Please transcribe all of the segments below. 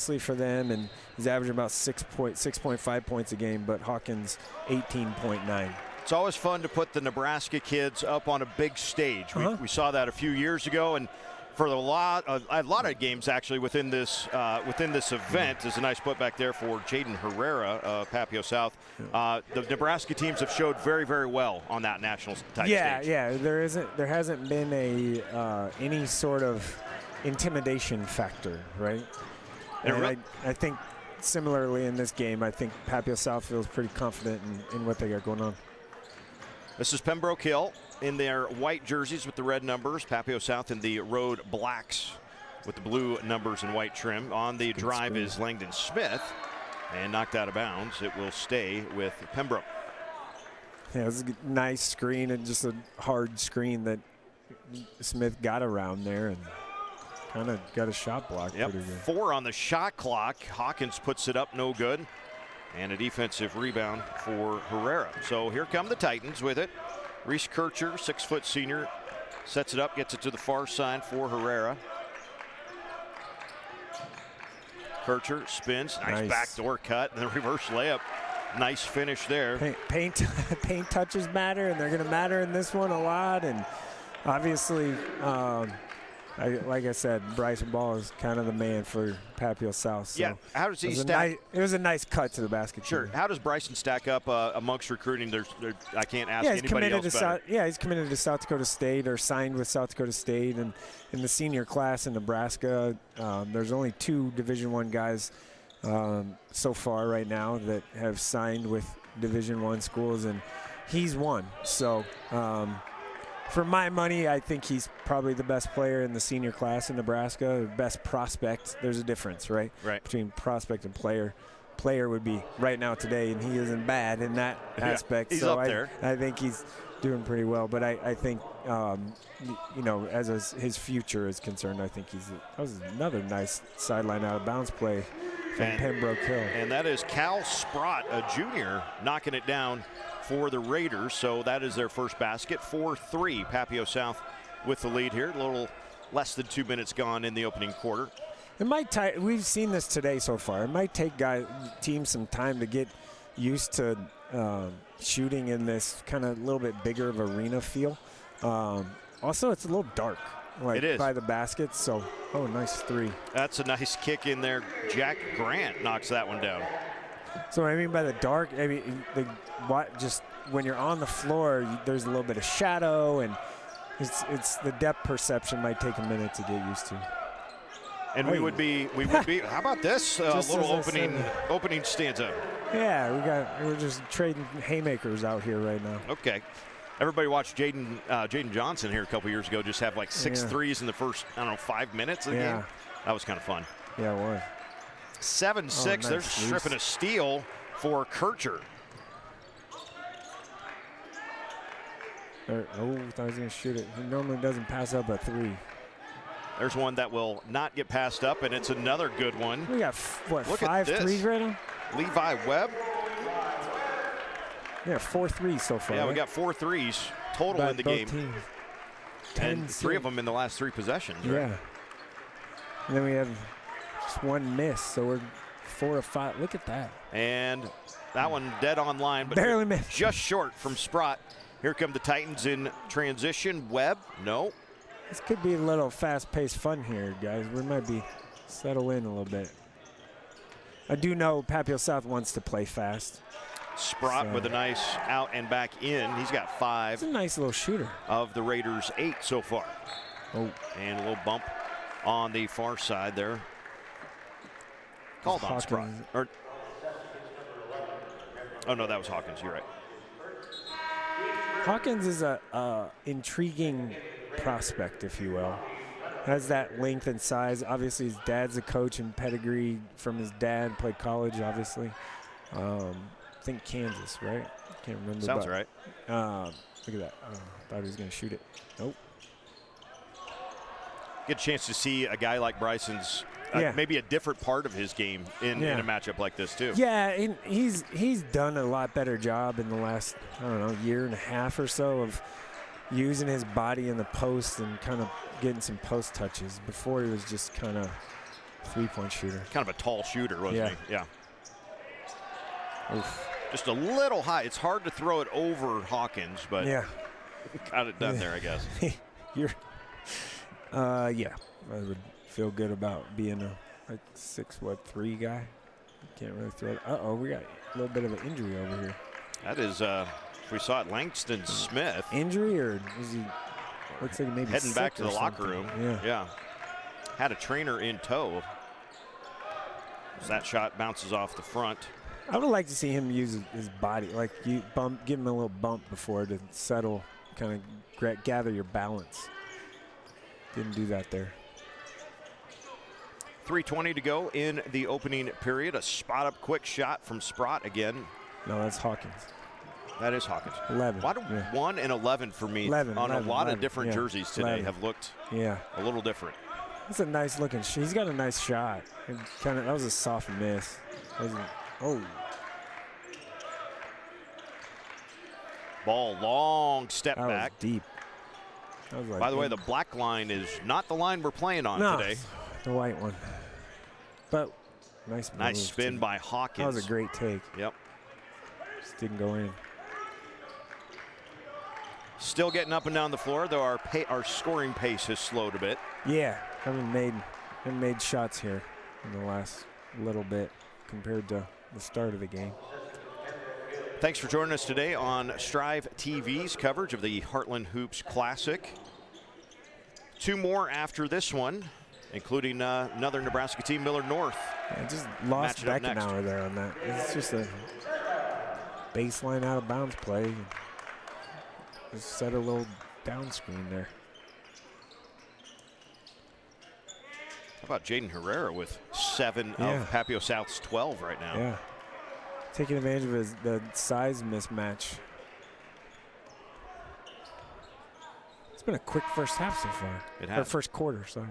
nicely for them, and he's averaging about 6.5 points a game, but Hawkins 18.9. It's always fun to put the Nebraska kids up on a big stage. We saw that a few years ago, and for a lot of games actually within this event. There's a nice putback there for Jaden Herrera of Papio South. The Nebraska teams have showed very, very well on that national type stage. Yeah. There hasn't been any sort of intimidation factor, right? And I think similarly in this game, I think Papio South feels pretty confident in what they got going on. This is Pembroke Hill in their white jerseys with the red numbers. Papio South in the road blacks with the blue numbers and white trim. On the drive is Langdon Smith, and knocked out of bounds. It will stay with Pembroke. Yeah, it was a nice screen and just a hard screen that Smith got around there and kind of got a shot block. Yep, pretty good. 4 on the shot clock. Hawkins puts it up, no good. And a defensive rebound for Herrera. So here come the Titans with it. Reese Kircher, 6-foot senior, sets it up, gets it to the far side for Herrera. Kircher spins, nice backdoor cut, and the reverse layup. Nice finish there. Paint touches matter, and they're going to matter in this one a lot. And obviously, like I said, Bryson Ball is kind of the man for Papio South. So yeah, how does he stack? It was a nice cut to the basket. Sure. Team. How does Bryson stack up amongst recruiting? I can't ask anybody else better. He's committed to South Dakota State or signed with South Dakota State. And in the senior class in Nebraska, there's only 2 Division I guys so far right now that have signed with Division I schools, and he's one. So for my money, I think he's probably the best player in the senior class in Nebraska, best prospect. There's a difference, right? Between prospect and player. Player would be right now today, and he isn't bad in that aspect. He's so up there. I think he's doing pretty well, but I think, as his future is concerned, I think that was another nice sideline out of bounds play from Pembroke Hill. And that is Cal Sprott, a junior, knocking it down for the Raiders. So that is their first basket. 4-3, Papio South with the lead here. A little less than 2 minutes gone in the opening quarter. It might we've seen this today so far. It might take teams some time to get used to shooting in this kind of a little bit bigger of arena feel. Also, it's a little dark. It is. By the basket, so, nice 3. That's a nice kick in there. Jack Grant knocks that one down. So what I mean by the dark, just when you're on the floor, there's a little bit of shadow, and it's the depth perception might take a minute to get used to. And we would be. How about this little opening stanza? Yeah, we're just trading haymakers out here right now. Okay. Everybody watched Jaden Johnson here a couple years ago just have like 6 threes in the first, 5 minutes of the game. That was kind of fun. Yeah, it was. 7-6. Nice. They're stripping a steal for Kircher. I thought he was going to shoot it. He normally doesn't pass up a 3. There's one that will not get passed up, and it's another good one. We got, 5 threes right now? Levi Webb. Yeah, 4 threes so far. Yeah, we got 4 threes total in the game. Teams. And 3 of them in the last 3 possessions. Right? Yeah. And then we have just 1 miss, so we're 4 of 5. Look at that. And that one dead on line, but barely missed. Just short from Sprott. Here come the Titans in transition. Webb, no. This could be a little fast-paced fun here, guys. We might be settle in a little bit. I do know Papio South wants to play fast. Sprott with a nice out and back in. He's got 5. He's a nice little shooter. Of the Raiders' 8 so far. And a little bump on the far side there. Called on Sprott. Oh, no, that was Hawkins. You're right. Hawkins is a intriguing prospect, if you will. Has that length and size. Obviously, his dad's a coach and pedigree from his dad. Played college, obviously. I think Kansas, right? Can't remember. Sounds right. Look at that. Thought he was going to shoot it. Nope. Good chance to see a guy like Bryson's maybe a different part of his game in a matchup like this too. Yeah, and he's done a lot better job in the last, year and a half or so of using his body in the post and kind of getting some post touches. Before he was just kind of 3-point shooter. Kind of a tall shooter, wasn't he? Yeah. Oof. Just a little high. It's hard to throw it over Hawkins, but yeah, got it done there, I guess. You're, yeah, I would feel good about being a 6'3" guy. Can't really throw it. Uh-oh, we got a little bit of an injury over here. That is, we saw it, Langston Smith. Injury, or is he, looks like maybe heading back to the something. locker room. Yeah. Had a trainer in tow. As that shot bounces off the front. I would like to see him use his body, like you give him a little bump before to settle, kind of gather your balance. Didn't do that there. 3:20 to go in the opening period. A spot-up quick shot from Sprott again. No, that's Hawkins. That is Hawkins. 11. Why do 1 and 11 for me 11, on 11, a lot 11, of different jerseys today 11. have looked a little different. That's a nice looking shot. He's got a nice shot. That was a soft miss. Oh. Ball, long step That back. was deep. That was like By the way, the black line is not the line we're playing on today. The white one. But nice spin by Hawkins. That was a great take. Yep. Just didn't go in. Still getting up and down the floor, though our scoring pace has slowed a bit. Yeah, haven't made shots here in the last little bit compared to the start of the game. Thanks for joining us today on Strive TV's coverage of the Heartland Hoops Classic. 2 more after this one, including another Nebraska team, Millard North. I just lost Beckenauer there on that. It's just a baseline out of bounds play. Just set a little down screen there. How about Jaden Herrera with 7 of Papio South's 12 right now? Yeah. Taking advantage of the size mismatch. It's been a quick first half so far. It has. Or first quarter, sorry.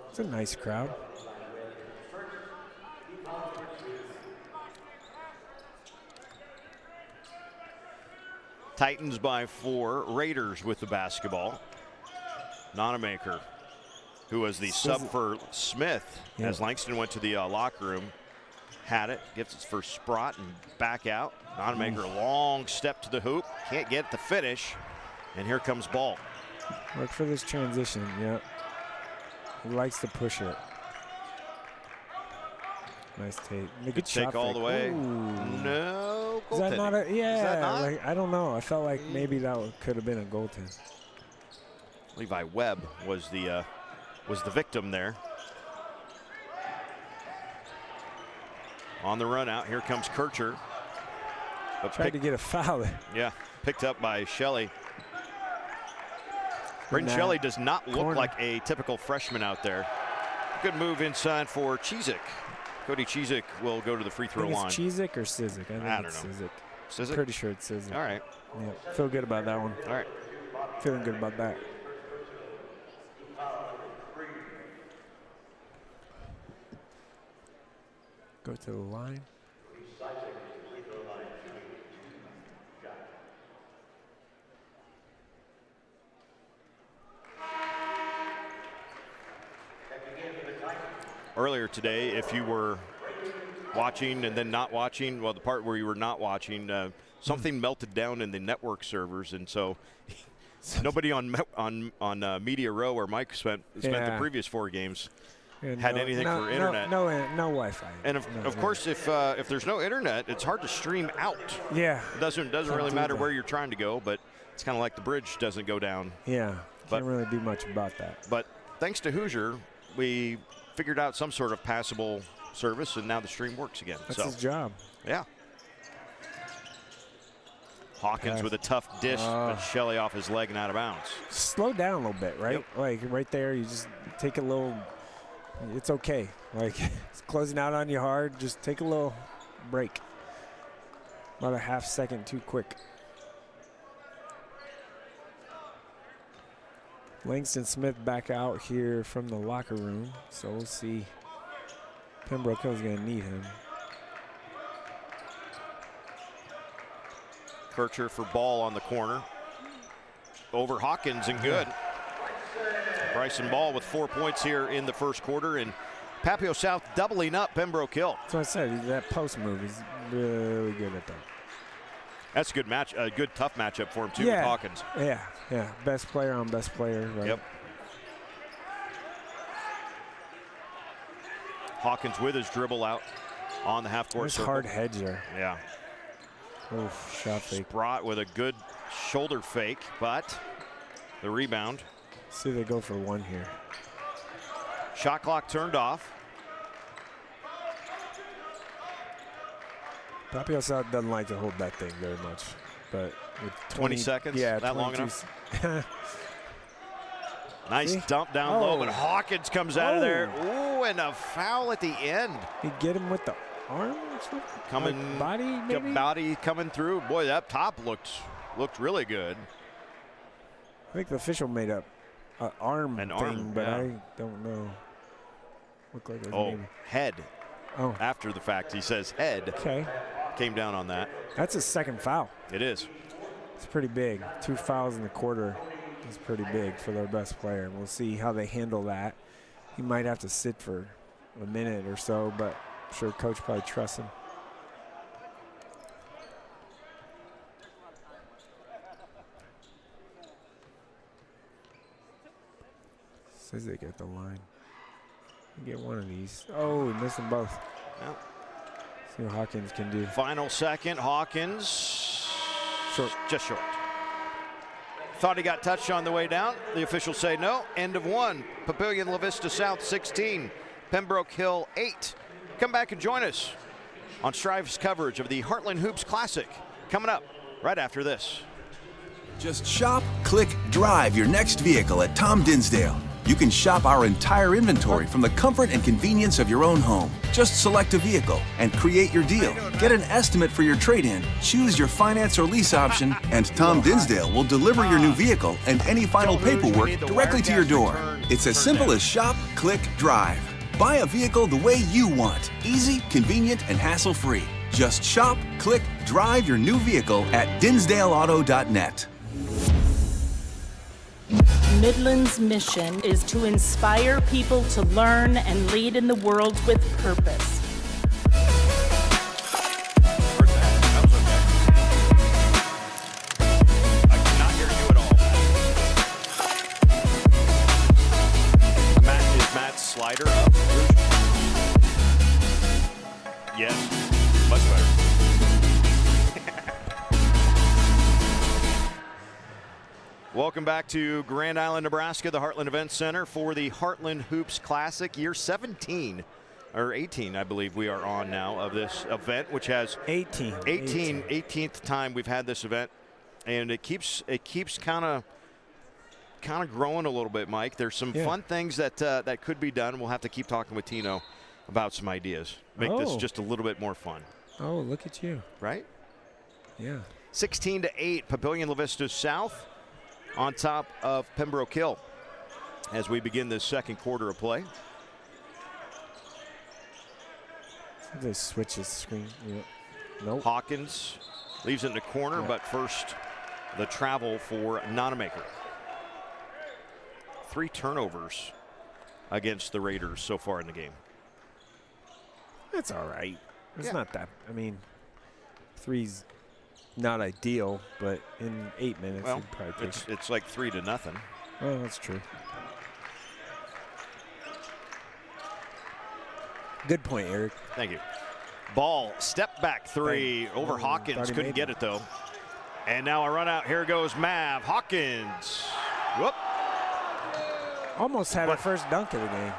It's a nice crowd. Titans by 4. Raiders with the basketball. Nonamaker, who was the sub for Smith as Langston went to the locker room, had it, gets its first Sprott and back out. Nonamaker, long step to the hoop, can't get the finish, and here comes Ball. Look for this transition, yeah. He likes to push it. Nice take. Good take all the way. Ooh. No, is that not a, yeah, is that not? Like, I don't know. I felt like maybe that could have been a goaltend. Levi Webb was the victim there. On the run out, here comes Kircher. Tried to get a foul. Yeah, picked up by Shelley. Braden Shelley does not look like a typical freshman out there. Good move inside for Chizik. Cody Chizik will go to the free throw line. It's Chizik or Cizik? I don't know. Cizik. Cizik? Pretty sure it's Cizik. All right. Yeah, feel good about that one. All right. Feeling good about that. Go to the line. Earlier today, if you were watching and then not watching, well, the part where you were not watching, something melted down in the network servers, and so nobody on Media Row where Mike spent the previous 4 games had anything for internet. No Wi-Fi. And of course, if there's no internet, it's hard to stream out. Yeah. It doesn't really matter where you're trying to go, but it's kind of like the bridge doesn't go down. Yeah. Can't really do much about that. But thanks to Hoosier, we figured out some sort of passable service, and now the stream works again. That's his job. Yeah. Hawkins with a tough dish, but Shelley off his leg and out of bounds. Slow down a little bit, right? Yep. Like right there, you just take a little. It's okay. Like it's closing out on you hard. Just take a little break. About a half second too quick. Langston Smith back out here from the locker room, so we'll see. Pembroke is going to need him. Kircher for Ball on the corner. Over Hawkins and good. Bryson Ball with 4 points here in the first quarter, and Papio South doubling up Pembroke Hill. That's what I said. That post move is really good at that. That's a good match, a good tough matchup for him too, with Hawkins. Yeah. Best player on best player, right? Yep. Hawkins with his dribble out on the half-court circle. Hard hedge there. Yeah. Oof, shot fake. Sprott with a good shoulder fake, but the rebound. See, they go for one here. Shot clock turned off. Papio South doesn't like to hold that thing very much, but with 20 seconds? Yeah, that long enough? Nice See? dump down low, but Hawkins comes out of there. Ooh, and a foul at the end. He get him with the arm or something? Coming, like body maybe? Body coming through. Boy, that top looked really good. I think the official made up an arm thing, but yeah. I don't know. Looked like it was maybe. Head. Oh. After the fact, he says head. Okay. Came down on that. That's his second foul. It is. It's pretty big. 2 fouls in the quarter is pretty big for their best player. We'll see how they handle that. He might have to sit for a minute or so, but I'm sure coach probably trusts him. Says they get the line. Get one of these. Oh, he missed them both. Well, see what Hawkins can do. Final second, Hawkins. Short. Just short. Thought he got touched on the way down. The officials say no. End of one. Papillion La Vista South 16. Pembroke Hill 8. Come back and join us on Strive's coverage of the Heartland Hoops Classic. Coming up right after this. Just shop, click, drive your next vehicle at Tom Dinsdale. You can shop our entire inventory from the comfort and convenience of your own home. Just select a vehicle and create your deal. Get an estimate for your trade-in, choose your finance or lease option, and Tom Dinsdale will deliver your new vehicle and any final paperwork directly to your door. It's as simple as shop, click, drive. Buy a vehicle the way you want. Easy, convenient, and hassle-free. Just shop, click, drive your new vehicle at dinsdaleauto.net. Midland's mission is to inspire people to learn and lead in the world with purpose. Where's that? That was okay. I cannot hear you at all. Matt, is Matt's slider up? Yes, much better. Welcome back to Grand Island, Nebraska, the Heartland Event Center for the Heartland Hoops Classic, year 17, or 18, I believe we are on now of this event, which has 18th time we've had this event, and it keeps kind of growing a little bit, Mike. There's some fun things that could be done. We'll have to keep talking with Tino about some ideas. Make this just a little bit more fun. Oh, look at you. Right? Yeah. 16-8, Papillion La Vista South on top of Pembroke Hill as we begin this second quarter of play. They switch his screen. Yeah. Nope. Hawkins leaves it in the corner, but first the travel for Nonamaker. 3 turnovers against the Raiders so far in the game. That's all right. It's not that. I mean, 3's not ideal, but in 8 minutes, Well, you'd probably take it. it's like 3-0. Oh, that's true. Good point, Eric. Thank you. Ball, step back 3 over Hawkins. Couldn't get it, though. And now a run out. Here goes Mav. Hawkins. Whoop. Almost had her first dunk of the game.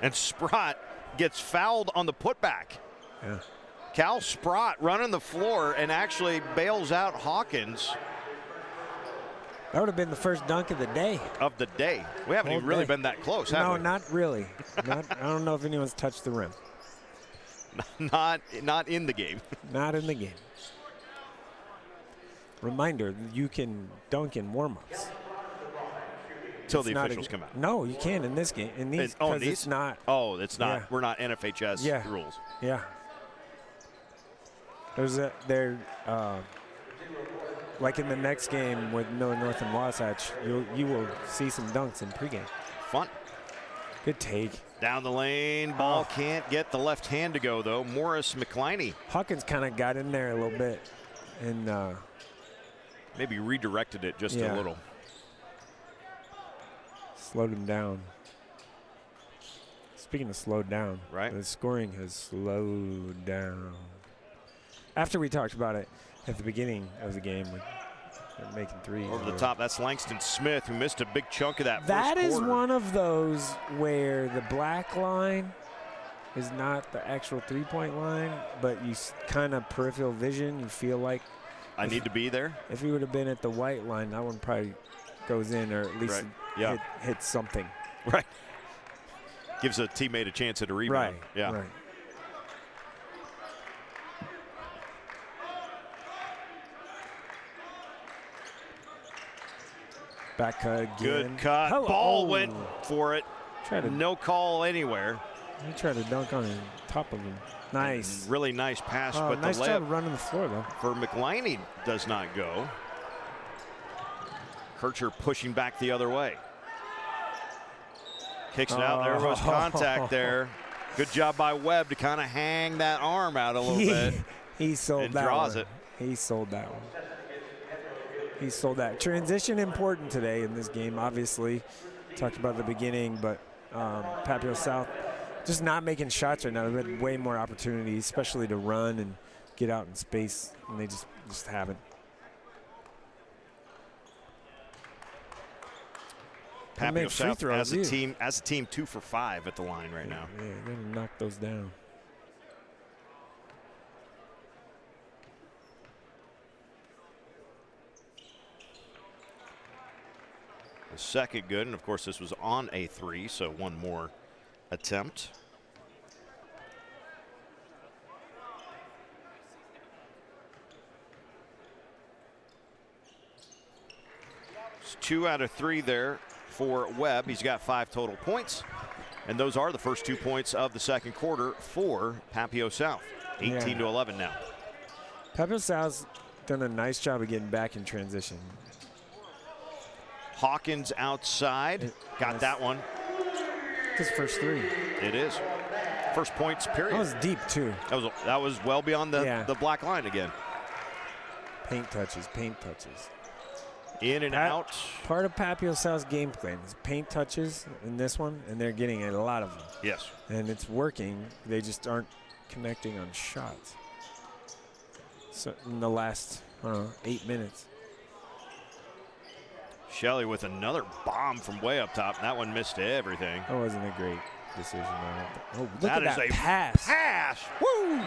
And Sprott gets fouled on the putback. Yeah. Cal Sprott running the floor and actually bails out Hawkins. That would have been the first dunk of the day. Of the day. We haven't even really been that close, have No, we? not really. I don't know if anyone's touched the rim. Not in the game. Not in the game. Reminder, you can dunk in warm-ups. Until the officials come out. No, you can in this game. In these, because it's not. Oh, it's not. Yeah. We're not NFHS rules. Yeah. There's like in the next game with Miller North and Wasatch, you will see some dunks in pregame. Fun. Good take. Down the lane, ball can't get the left hand to go though. Morris McCliney. Hawkins kind of got in there a little bit and maybe redirected it just a little. Slowed him down. Speaking of slowed down, right? The scoring has slowed down. After we talked about it at the beginning of the game, with making threes. Over the top, that's Langston Smith, who missed a big chunk of that That first is quarter. one of those where the black line is not the actual three-point line, but you kind of peripheral vision, you feel like I need to be there. If he would have been at the white line, that one probably goes in, or at least hit something. Right. Gives a teammate a chance at a rebound. Right. Yeah. Right. Back cut again. Good cut. Hello. Ball went for it. To, no call anywhere. He tried to dunk on top of him. Nice. And really nice pass, but nice the layup job running the floor though. For McLeany does not go. Kircher pushing back the other way. Kicks it out. There was contact there. Good job by Webb to kind of hang that arm out a little bit. He sold and that draws one. it. He sold that one. He sold that. Transition important today in this game, obviously. Talked about the beginning, but Papio South just not making shots right now. They've had way more opportunities, especially to run and get out in space, and they just haven't. Papio South as a team 2 for 5 at the line right now. Yeah, they're gonna knock those down. The second good, and of course this was on a 3, so one more attempt. It's 2 out of 3 there for Webb. He's got 5 total points, and those are the first 2 points of the second quarter for Papio South. 18 to 11 now. Papio South's done a nice job of getting back in transition. Hawkins outside, got that one. His first 3. It is. First points, period. That was deep too. That was well beyond the black line again. Paint touches, paint touches. In and out. Part of Papio South's game plan is paint touches in this one, and they're getting a lot of them. Yes. And it's working. They just aren't connecting on shots. So in the last, 8 minutes. Shelley with another bomb from way up top. That one missed everything. That wasn't a great decision. Oh, look that at that is a pass. Woo!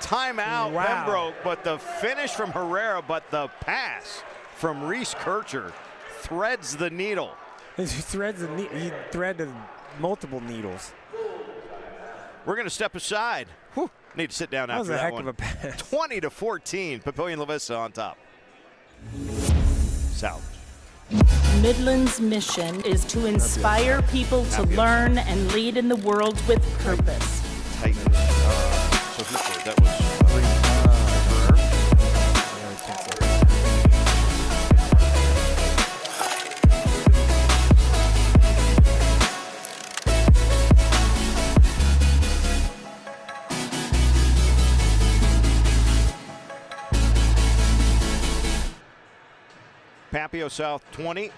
Timeout, wow. Pembroke, but the finish from Herrera, but the pass from Reese Kircher threads the needle. He threaded multiple needles. We're going to step aside. Whew. Need to sit down after that one. That was a heck of a pass. 20 to 14. Papillion La Vista on top. South. Midland's mission is to inspire people to learn and lead in the world with purpose. Titans. So who scored? That was Papio South 20,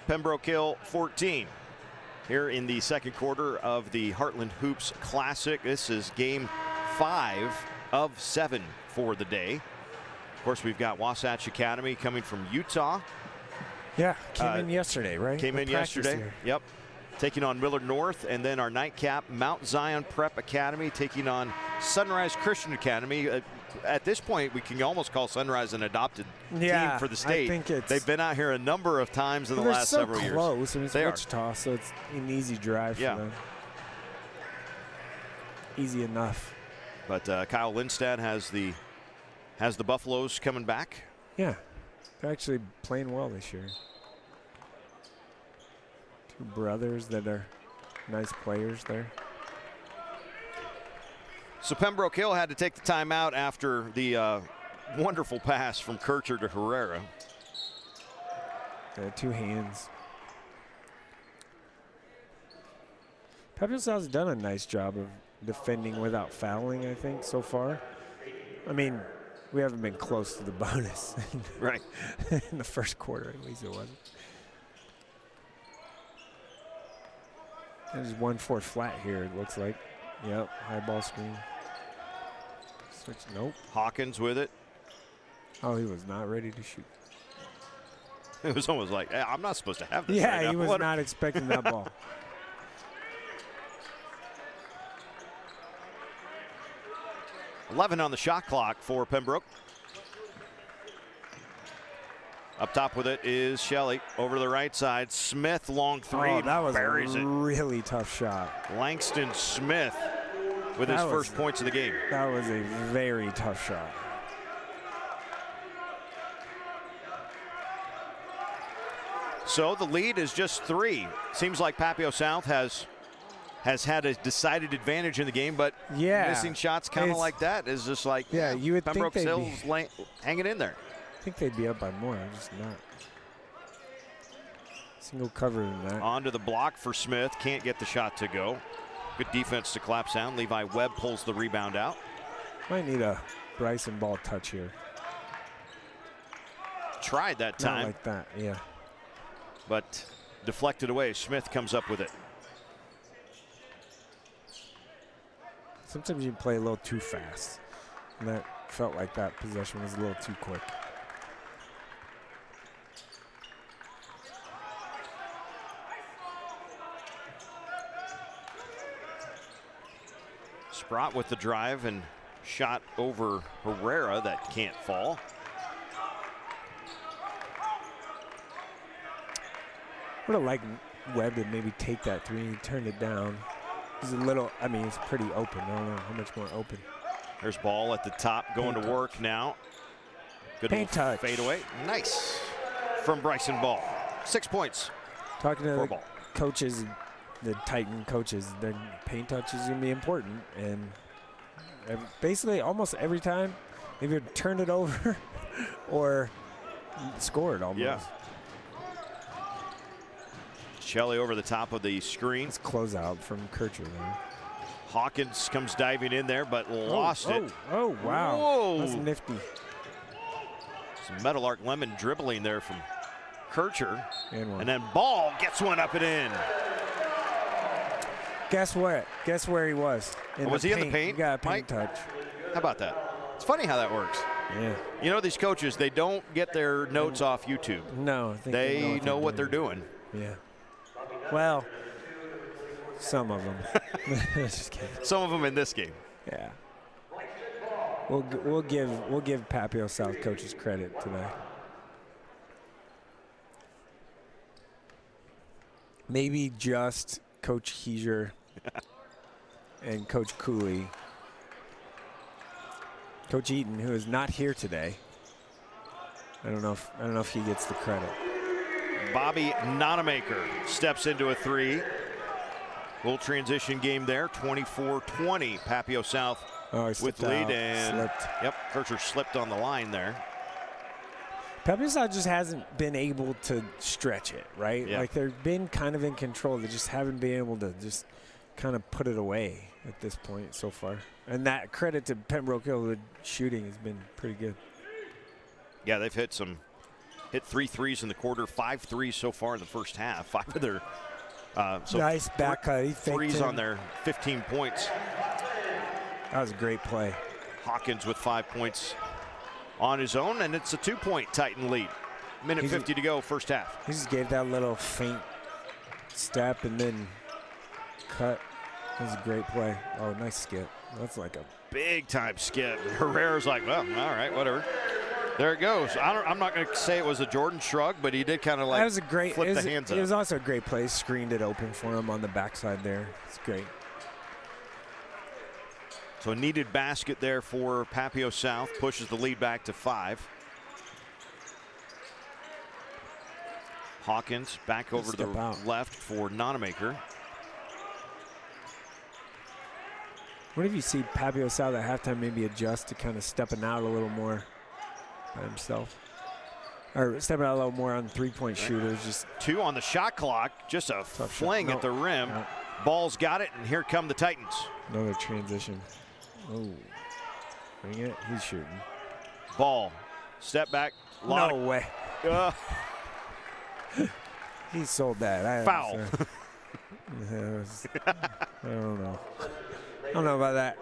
Pembroke Hill 14. Here in the second quarter of the Heartland Hoops Classic. This is game 5 of 7 for the day. Of course, we've got Wasatch Academy coming from Utah. Yeah, came in yesterday, right? Came in yesterday. Here. Yep. Taking on Millard North, and then our nightcap, Mount Zion Prep Academy taking on Sunrise Christian Academy. At this point, we can almost call Sunrise an adopted team for the state. I think they've been out here a number of times in the last several years. They're so close. I mean, it's Wichita, so it's an easy drive for them. Easy enough. But Kyle Lindstad has the Buffaloes coming back. Yeah, they're actually playing well this year. 2 brothers that are nice players there. So Pembroke Hill had to take the timeout after the wonderful pass from Kircher to Herrera. Two hands. Papio South's done a nice job of defending without fouling, I think, so far. I mean, we haven't been close to the bonus. Right. In the first quarter, at least it wasn't. There's 1-4 flat here, it looks like. Yep, high ball screen. Switch, nope. Hawkins with it. Oh, he was not ready to shoot. It was almost like, hey, I'm not supposed to have this. Yeah, right he now. was not expecting that ball. .11 on the shot clock for Pembroke. Up top with it is Shelley. Over to the right side, Smith, long three. Oh, that was buries a it. really tough shot. Langston Smith with his first points of the game. That was a very tough shot. So the lead is just 3. Seems like Papio South has had a decided advantage in the game, but missing shots kind of like that is just like, you would Pembroke think Hill's hanging in there. I think they'd be up by more. I'm just not. Single cover in that. Onto the block for Smith. Can't get the shot to go. Good defense to collapse down. Levi Webb pulls the rebound out. Might need a Bryson ball touch here. Tried that time. Not like that, yeah. But deflected away. Smith comes up with it. Sometimes you play a little too fast. And that felt like that possession was a little too quick. Sprott with the drive and shot over Herrera that can't fall. Would have liked Webb to maybe take that three and he turned it down. He's a little, I mean, it's pretty open. I don't know how much more open. There's ball at the top going to work now. Good paint touch. Fade away. Nice from Bryson Ball. 6 points. Talking to the ball. Coaches, the Titan coaches, their paint touch is going to be important. And basically almost every time, either turned it over or scored almost. Yeah. Shelley over the top of the screen. It's closeout from Kircher there. Hawkins comes diving in there, but lost it. Oh, wow. Whoa. That's nifty. Some Metal Arc Lemon dribbling there from Kircher. And then Ball gets one up and in. Guess what? Guess where he was? Was he in the paint? He got a paint Mike? touch. How about that? It's funny how that works. Yeah. You know, these coaches, they don't get their notes off YouTube. No. I think They know what they're doing. Yeah. Well, some of them. Just kidding. Some of them in this game. Yeah. We'll give Papio South coaches credit today. Maybe just Coach Heiser and Coach Cooley. Coach Eaton, who is not here today. I don't know if he gets the credit. Bobby Nonamaker steps into a three. Little transition game there, 24-20. Papio South with lead and slipped. Yep, Kircher slipped on the line there. Papio South just hasn't been able to stretch it, right? Yeah. Like they've been kind of in control. They just haven't been able to just kind of put it away at this point so far. And that credit to Pembroke Hill, the shooting has been pretty good. Yeah, they've hit 3 threes in the quarter, 5 threes so far in the first half. 5 of their nice back cut. He threes on their 15 points. That was a great play. Hawkins with 5 points on his own, and it's a 2-point Titan lead. Minute 50 to go, first half. He just gave that little faint step and then cut. That was a great play. Oh, nice skip. That's like a big time skip. Herrera's like, well, all right, whatever. There it goes. I'm not going to say it was a Jordan shrug, but he did kind of like that was a great, flip the hands up. It was also a great play. Screened it open for him on the backside there. It's great. So a needed basket there for Papio South. Pushes the lead back to 5. Hawkins back over to the left for Nonamaker. What if you see Papio South at halftime maybe adjust to kind of stepping out a little more? by himself. Or stepping out a little more on three-point shooters. Just 2 on the shot clock. Just a fling at the rim. No. Ball's got it, and here come the Titans. Another transition. Oh, bring it. He's shooting. Ball. Step back. No way. He sold that. Foul. I don't know. I don't know about that.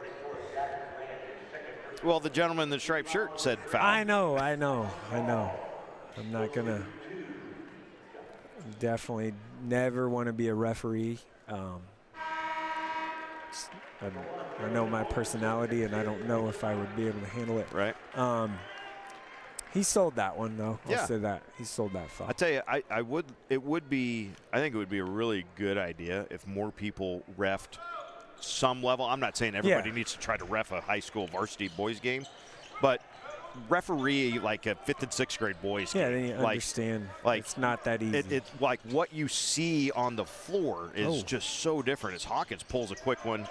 Well, the gentleman in the striped shirt said foul. I know. I'm not gonna. Definitely never want to be a referee. I know my personality, and I don't know if I would be able to handle it. Right. He sold that one, though. Yeah. I'll say that. He sold that foul. I tell you, I think it would be a really good idea if more people reffed some level. I'm not saying everybody needs to try to ref a high school varsity boys game, but referee like a 5th and 6th grade boys game. Yeah, then you understand. It's not that easy. It's like what you see on the floor is just so different. As Hawkins pulls a quick one,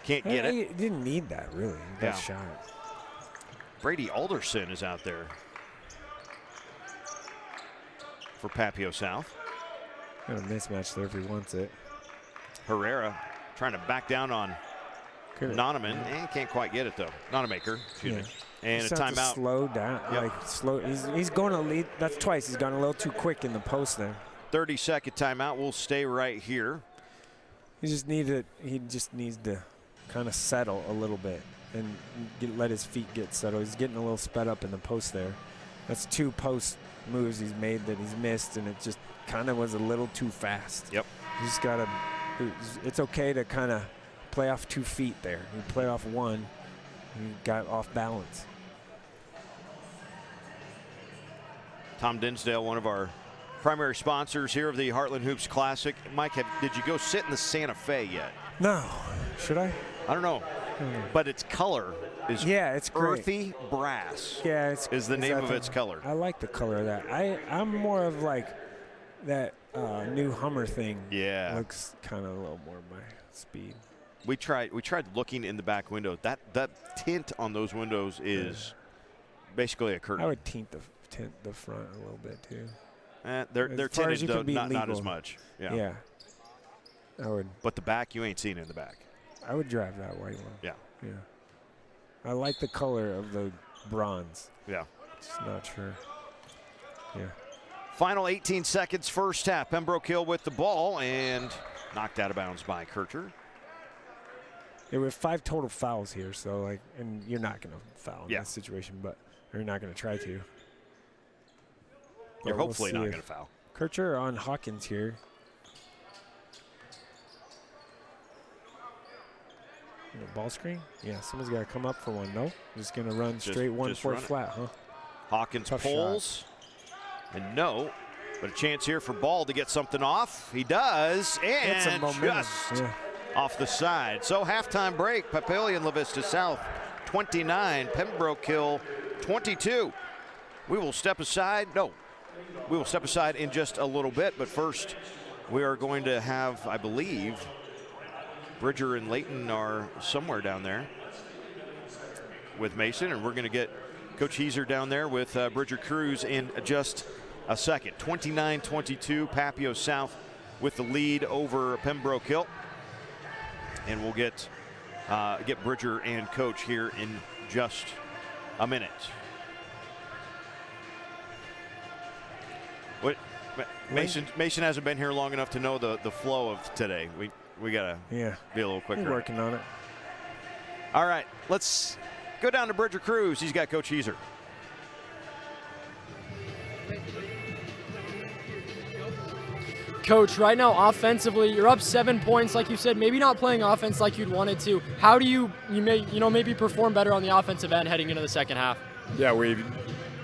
can't get it. He didn't need that, really. That shot. Brady Alderson is out there for Papio South. Got a mismatch there if he wants it. Herrera trying to back down on Nonaman, and can't quite get it though. Nonamaker, excuse me. And a timeout. Slow down, slow. He's going to lead. That's twice. He's gone a little too quick in the post there. 30-second timeout. We'll stay right here. He just needs to kind of settle a little bit and let his feet get settled. He's getting a little sped up in the post there. That's 2 post moves he's made that he's missed, and it just kind of was a little too fast. Yep. You just gotta. It's okay to kind of play off 2 feet there. You play off 1, you got off balance. Tom Dinsdale, one of our primary sponsors here of the Heartland Hoops Classic. Mike, did you go sit in the Santa Fe yet? No. Should I? I don't know. But its color is it's great. earthy brass. Yeah, is the name of its color. I like the color of that. I'm more of like that new Hummer thing. Yeah. Looks kind of a little more my speed. We tried looking in the back window. That tint on those windows is basically a curtain. I would tint the front a little bit too. They're tinted though, not as much. Yeah. I would. But the back, you ain't seen in the back. I would drive that white one. Yeah. I like the color of the bronze. Yeah. Just not sure. Yeah. Final 18 seconds, first half. Pembroke Hill with the ball and knocked out of bounds by Kircher. There were 5 total fouls here, so and you're not going to foul in this situation, but you're not going to try to. You're hopefully not going to foul. Kircher on Hawkins here. Ball screen? Yeah, someone's got to come up for one. No? Just going to run straight 1-4 flat, huh? Hawkins pulls. And no. But a chance here for Ball to get something off. He does. And just off the side. So halftime break. Papillion La Vista South 29. Pembroke Hill 22. We will step aside. No. We will step aside in just a little bit. But first, we are going to have, I believe, Bridger and Layton are somewhere down there with Mason, and we're going to get Coach Heiser down there with Bridger Cruz in just a second. 29-22, Papio South with the lead over Pembroke Hill, and we'll get Bridger and Coach here in just a minute. What? Mason hasn't been here long enough to know the flow of today. We gotta be a little quicker. We're working on it. All right, let's go down to Bridger Cruz. He's got Coach Heiser. Coach, right now offensively, you're up 7 points, like you said, maybe not playing offense like you'd wanted to. How do you maybe perform better on the offensive end heading into the second half? Yeah, we've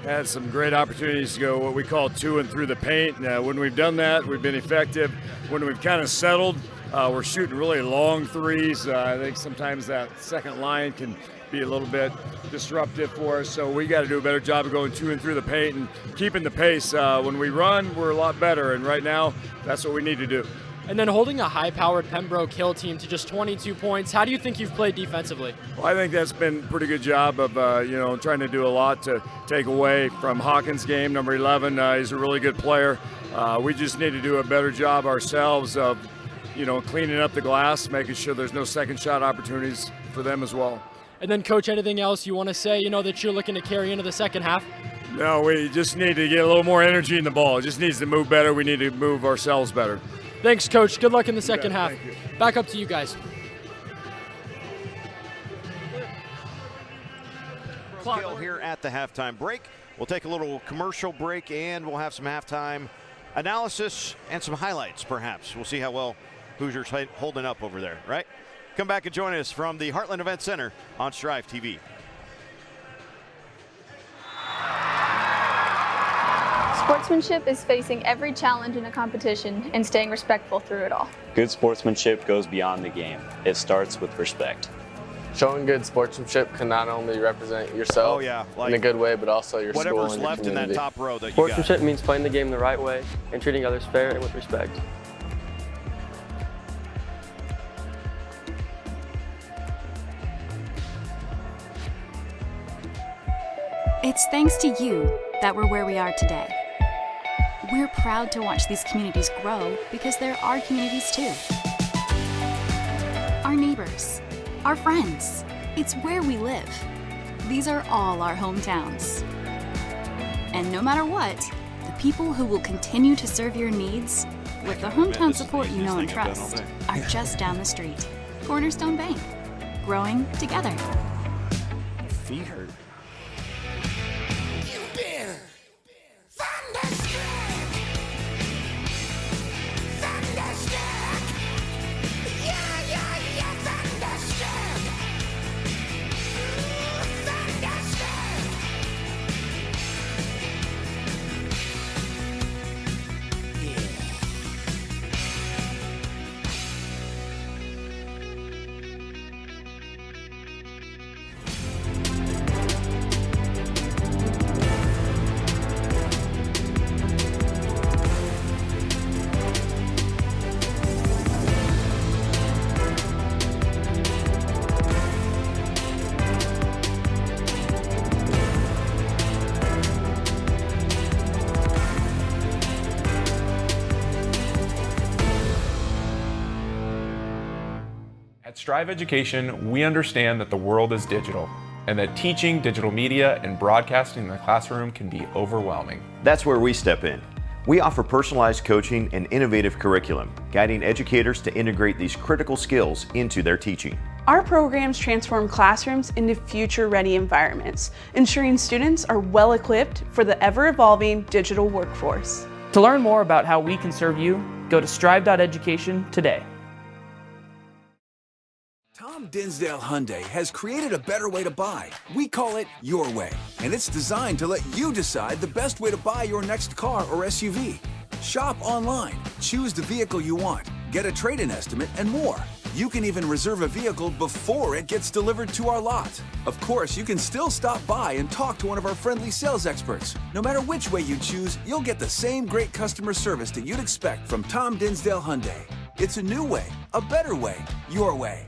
had some great opportunities to go what we call to and through the paint. When we've done that, we've been effective. When we've kind of settled, we're shooting really long threes. I think sometimes that second line can be a little bit disruptive for us, so we got to do a better job of going to and through the paint and keeping the pace. When we run, we're a lot better, and right now, that's what we need to do. And then holding a high-powered Pembroke Hill team to just 22 points, how do you think you've played defensively? Well, I think that's been a pretty good job of, trying to do a lot to take away from Hawkins' game. Number 11, he's a really good player. We just need to do a better job ourselves of, cleaning up the glass, making sure there's no second shot opportunities for them as well. And then, Coach, anything else you want to say, that you're looking to carry into the second half? No, we just need to get a little more energy in the ball. It just needs to move better. We need to move ourselves better. Thanks, Coach. Good luck in the second half. Back up to you guys. Kill here at the halftime break. We'll take a little commercial break and we'll have some halftime analysis and some highlights, perhaps. We'll see how well Hoosiers holding up over there, right? Come back and join us from the Heartland Event Center on Strive TV. Sportsmanship is facing every challenge in a competition and staying respectful through it all. Good sportsmanship goes beyond the game. It starts with respect. Showing good sportsmanship can not only represent yourself in a good way, but also your school and your whatever's left in that top row that you got. Sportsmanship means playing the game the right way and treating others fair and with respect. It's thanks to you that we're where we are today. We're proud to watch these communities grow because they're our communities too. Our neighbors, our friends, it's where we live. These are all our hometowns. And no matter what, the people who will continue to serve your needs with the hometown support you know and trust are just down the street. Cornerstone Bank, growing together. Feet hurt. At Strive Education, we understand that the world is digital and that teaching digital media and broadcasting in the classroom can be overwhelming. That's where we step in. We offer personalized coaching and innovative curriculum, guiding educators to integrate these critical skills into their teaching. Our programs transform classrooms into future-ready environments, ensuring students are well equipped for the ever-evolving digital workforce. To learn more about how we can serve you, go to strive.education today. Tom Dinsdale Hyundai has created a better way to buy. We call it Your Way, and it's designed to let you decide the best way to buy your next car or SUV. Shop online, choose the vehicle you want, get a trade-in estimate, and more. You can even reserve a vehicle before it gets delivered to our lot. Of course, you can still stop by and talk to one of our friendly sales experts. No matter which way you choose, you'll get the same great customer service that you'd expect from Tom Dinsdale Hyundai. It's a new way, a better way, your way.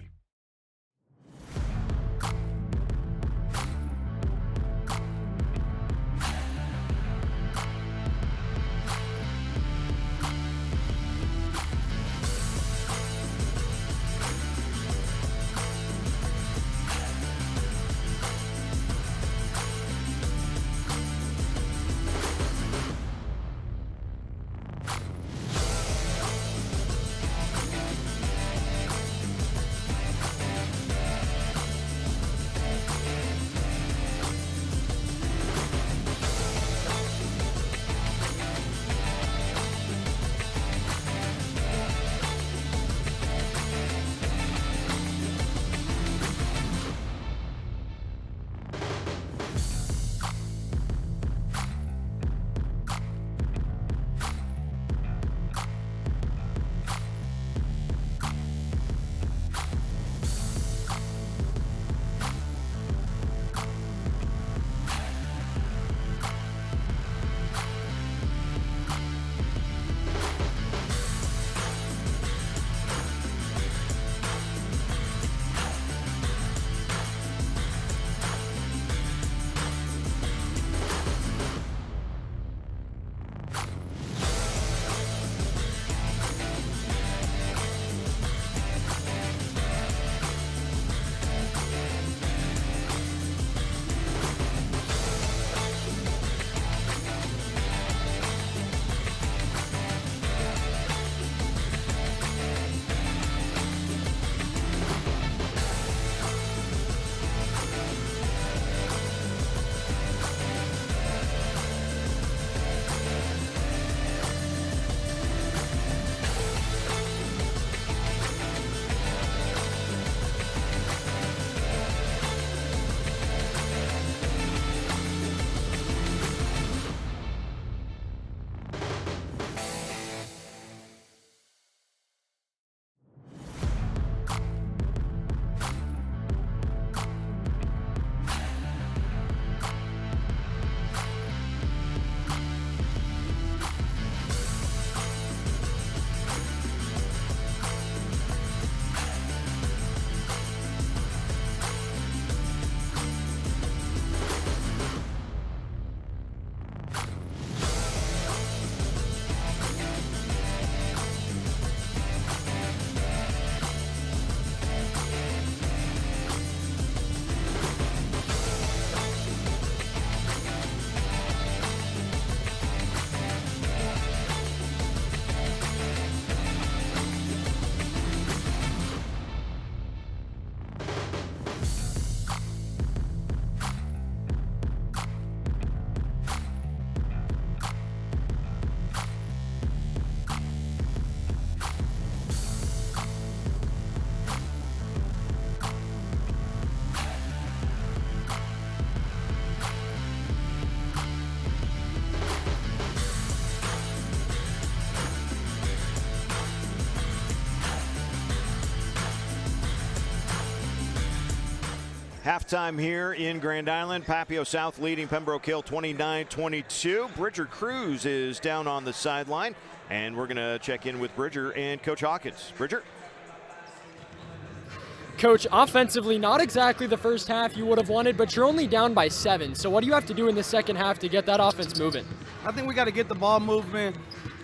Halftime here in Grand Island. Papio South leading Pembroke Hill 29-22. Bridger Cruz is down on the sideline, and we're going to check in with Bridger and Coach Hawkins. Bridger? Coach, offensively, not exactly the first half you would have wanted, but you're only down by 7. So what do you have to do in the second half to get that offense moving? I think we got to get the ball movement.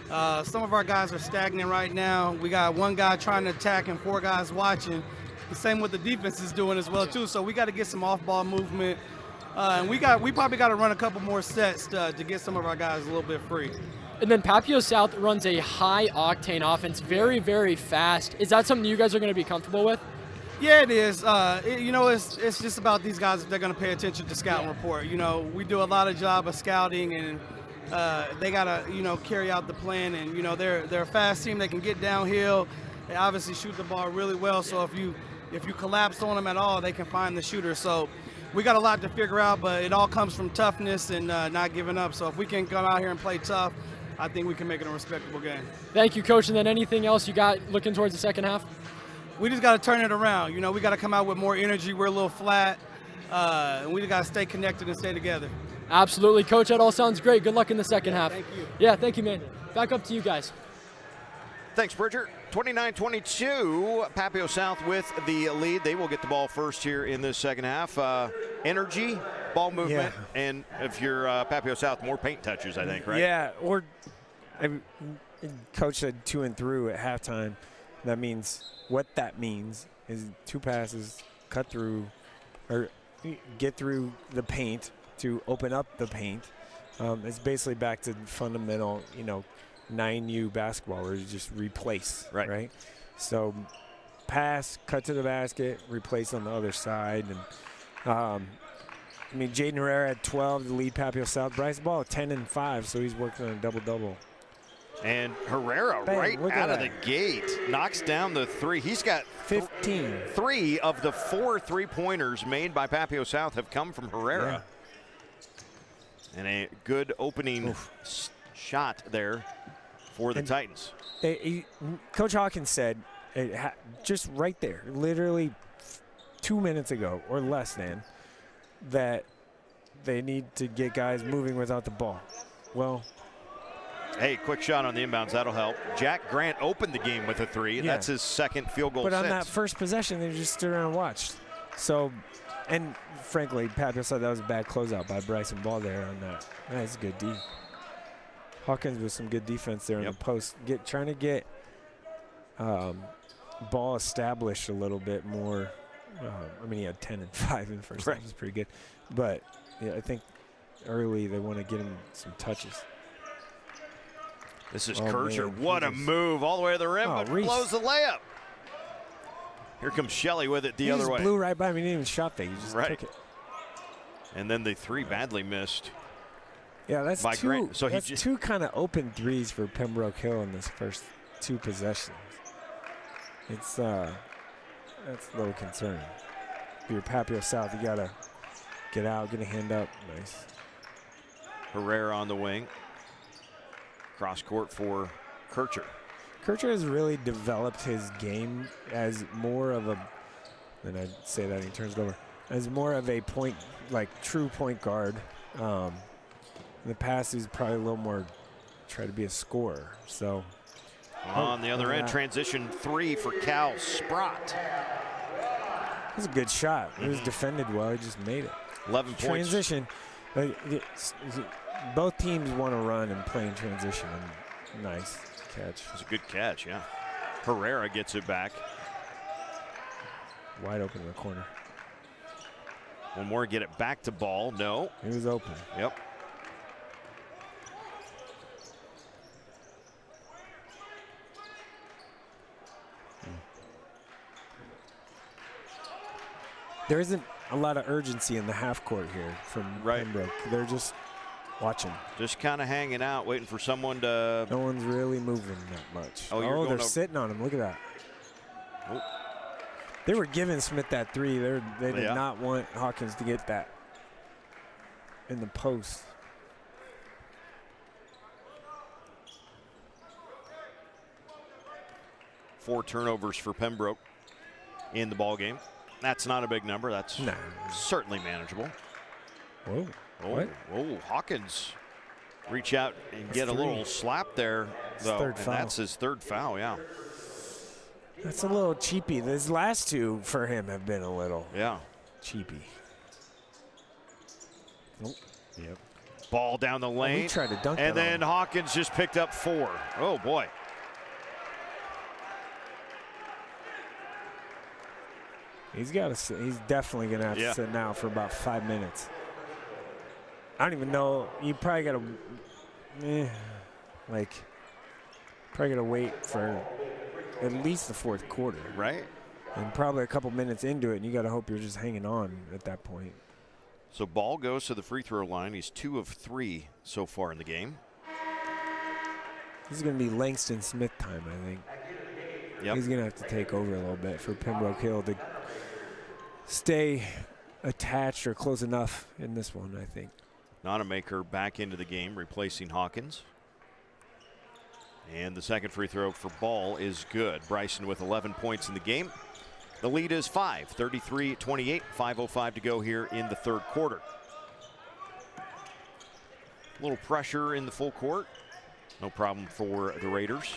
Some of our guys are stagnant right now. We got one guy trying to attack and 4 guys watching. The same what the defense is doing as well too. So we got to get some off-ball movement, and we probably got to run a couple more sets to get some of our guys a little bit free. And then Papio South runs a high-octane offense, very, very fast. Is that something you guys are going to be comfortable with? Yeah, it is. It's just about these guys if they're going to pay attention to scouting report. We do a lot of job of scouting, and they got to, carry out the plan. And, they're a fast team. They can get downhill. They obviously shoot the ball really well. So if you collapse on them at all, they can find the shooter. So we got a lot to figure out, but it all comes from toughness and not giving up. So if we can come out here and play tough, I think we can make it a respectable game. Thank you, Coach. And then anything else you got looking towards the second half? We just got to turn it around. We got to come out with more energy. We're a little flat, and we got to stay connected and stay together. Absolutely, Coach. That all sounds great. Good luck in the second half. Thank you. Yeah, thank you, man. Back up to you guys. Thanks, Bridger. 29-22, Papio South with the lead. They will get the ball first here in this second half. Energy, ball movement, and if you're Papio South, more paint touches, I think, right? Yeah, Coach said 2 and through at halftime. That means what that means is 2 passes, cut through, or get through the paint to open up the paint. It's basically back to fundamental, 9U basketball where you just replace, right? So pass, cut to the basket, replace on the other side. And Jaden Herrera had 12 to lead Papio South. Bryce Ball 10 and 5, so he's working on a double-double. And Herrera right out of the gate knocks down the 3. He's got 15. 3 of the 4 3-pointers made by Papio South have come from Herrera. Yeah. And a good opening shot there for the Titans. Coach Hawkins said, just right there, literally 2 minutes ago or less than, that they need to get guys moving without the ball. Well, hey, quick shot on the inbounds. That'll help. Jack Grant opened the game with a 3. And that's his second field goal. But on that first possession, they just stood around and watched. So, and frankly, Papio said that was a bad closeout by Bryson Ball there on that. That's good D. Hawkins with some good defense there in the post. Trying to get Ball established a little bit more. He had 10 and 5 in the first half. It was pretty good. But, I think early they want to get him some touches. This is Kircher. What a move all the way to the rim, but blows the layup. Here comes Shelley with it the other way. He blew right by me. He didn't even shot fake. He just took it. And then the 3 badly missed. Yeah, that's by two. Grant. So that's 2 kind of open threes for Pembroke Hill in this first 2 possessions. It's that's a little concerning. If you're Papio South, you gotta get out, get a hand up. Nice. Herrera on the wing. Cross court for Kircher. Kircher has really developed his game as more of a, and I'd say that he turns it over, as more of a point, true point guard. In the past, he's probably a little more try to be a scorer. So on the other end, transition 3 for Cal Sprott. It was a good shot. It was defended well. He just made it. 11 points. Transition. Both teams want to run and play in transition. And nice catch. It's a good catch, yeah. Herrera gets it back. Wide open in the corner. One more, get it back to Ball. No. He was open. Yep. There isn't a lot of urgency in the half court here from Pembroke. They're just watching. Just kind of hanging out, waiting for someone to. No one's really moving that much. Oh, they're sitting on him. Look at that. Oh. They were giving Smith that 3. They did not want Hawkins to get that in the post. Four turnovers for Pembroke in the ball game. That's not a big number. That's certainly manageable. Whoa. Oh, Hawkins reach out and get a little slap there, though. Third foul. That's his third foul, yeah. That's a little cheapy. These last two for him have been a little cheapy. Nope. Yep. Ball down the lane. We tried to dunk and that then on. Hawkins just picked up 4. Oh, boy. He's definitely going to have to sit now for about 5 minutes. I don't even know. You probably got to, probably got to wait for at least the fourth quarter. Right. And probably a couple minutes into it, and you got to hope you're just hanging on at that point. So Ball goes to the free throw line. He's 2 of 3 so far in the game. This is going to be Langston Smith time, I think. Yep. He's going to have to take over a little bit for Pembroke Hill to stay attached or close enough in this one, I think. Nonamaker back into the game, replacing Hawkins. And the second free throw for Ball is good. Bryson with 11 points in the game. The lead is 5, 33-28, 5:05 to go here in the third quarter. A little pressure in the full court. No problem for the Raiders.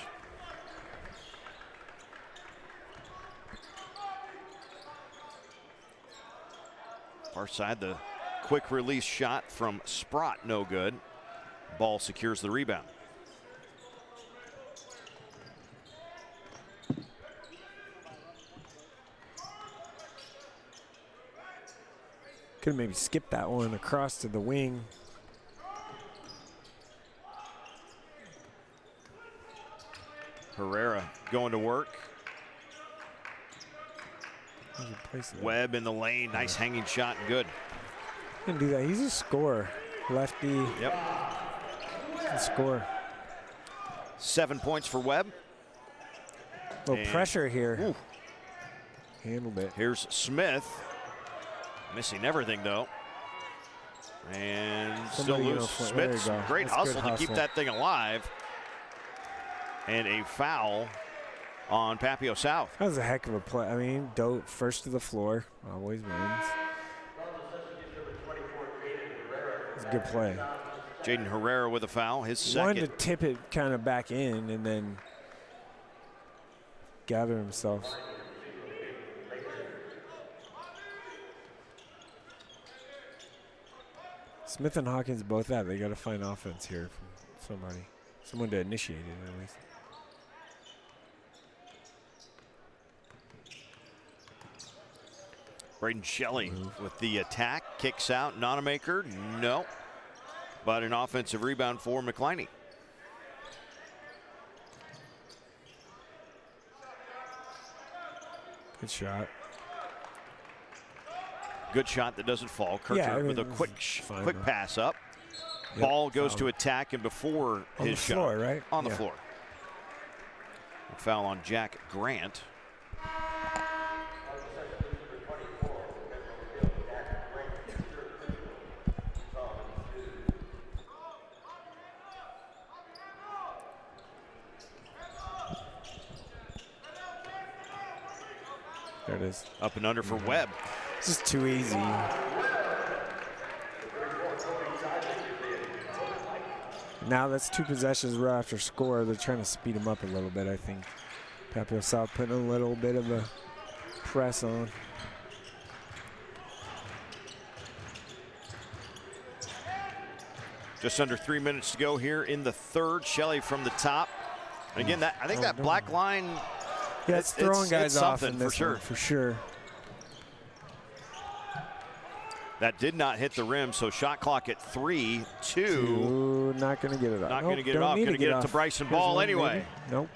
Far side, the quick release shot from Sprott, no good. Ball secures the rebound. Could have maybe skipped that one across to the wing. Herrera going to work. Webb in the lane, nice hanging shot and good. He can do that. He's a scorer. Lefty. Yep. Can score. 7 points for Webb. A little pressure here. Ooh. Handled it. Here's Smith. Missing everything though. And still loose. Smith's great hustle to keep that thing alive. And a foul on Papio South. That was a heck of a play. I mean, first to the floor, always wins. It's a good play. Jaden Herrera with a foul, his second. Wanted to tip it kind of back in and then gather himself. Smith and Hawkins both have. They got to find offense here from somebody. Someone to initiate it at least. Braden Shelley with the attack, kicks out. Nonamaker, no. But an offensive rebound for McCliney. Good shot. Good shot that doesn't fall. Kircher with a quick pass up. Yep, Ball goes to attack and before his shot. On the floor, right? On the floor. A foul on Jack Grant. There it is. Up and under for Webb. This is too easy. Now that's 2 possessions right after score. They're trying to speed them up a little bit, I think. Papio South putting a little bit of a press on. Just under 3 minutes to go here in the third. Shelley from the top. And again, I think that black line. Yeah, it's throwing guys off in this for sure. One, for sure. That did not hit the rim, so shot clock at 3, 2. Not going to get it off. Not going to get it off. Going to get it to Bryson Ball anyway. Maybe. Nope.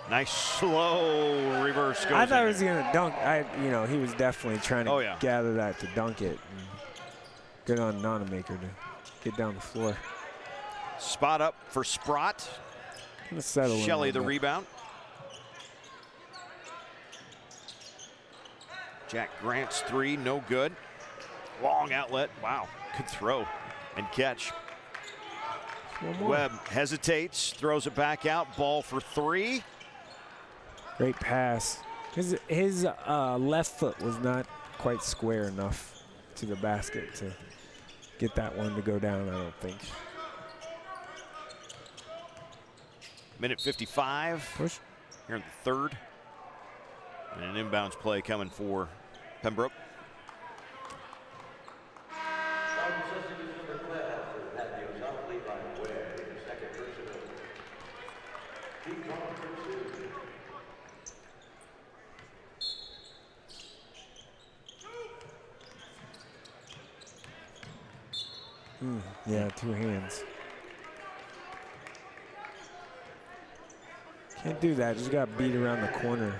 Nice slow reverse. I thought he was going to dunk. He was definitely trying to gather that to dunk it. And good on Nonamaker to get down the floor. Spot up for Sprott. Shelley the rebound. Jack Grant's 3, no good. Long outlet. Wow, good throw and catch. Webb hesitates, throws it back out. Ball for 3. Great pass. His left foot was not quite square enough to the basket to get that one to go down, I don't think. Minute 55 Push. here in the third. And an inbounds play coming for Pembroke. Yeah, 2 hands. Can't do that. Just got beat around the corner.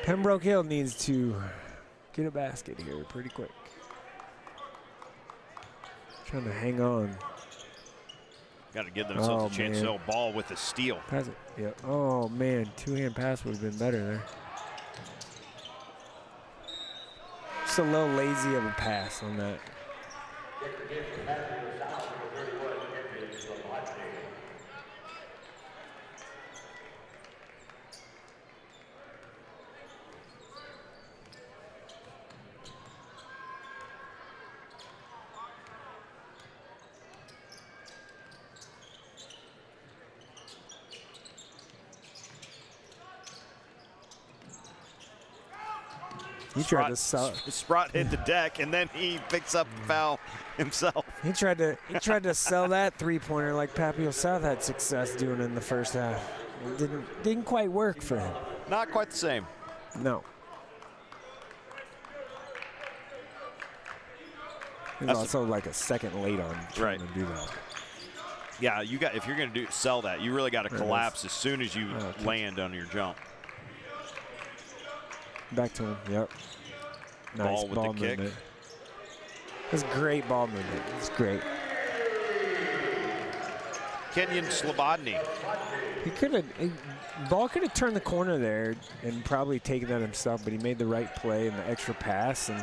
Pembroke Hill needs to get a basket here pretty quick. Trying to hang on. Got to give themselves a chance to sell ball with a steal. Pass it. Yeah. Oh, man. 2-hand pass would have been better there. Just a little lazy of a pass on that. He tried to sell. Sprott hit the deck, and then he picks up the foul himself. He tried to sell that 3-pointer like Papio South had success doing in the first half. It didn't quite work for him. Not quite the same. No. He's also like a second late on trying to do that. Yeah, if you're going to sell that, you really got to collapse as soon as you land on your jump. Back to him, yep. Nice Ball with the kick. movement. That's great ball movement. It's great. Kenyon Slobodny. Ball could have turned the corner there and probably taken that himself, but he made the right play and the extra pass. And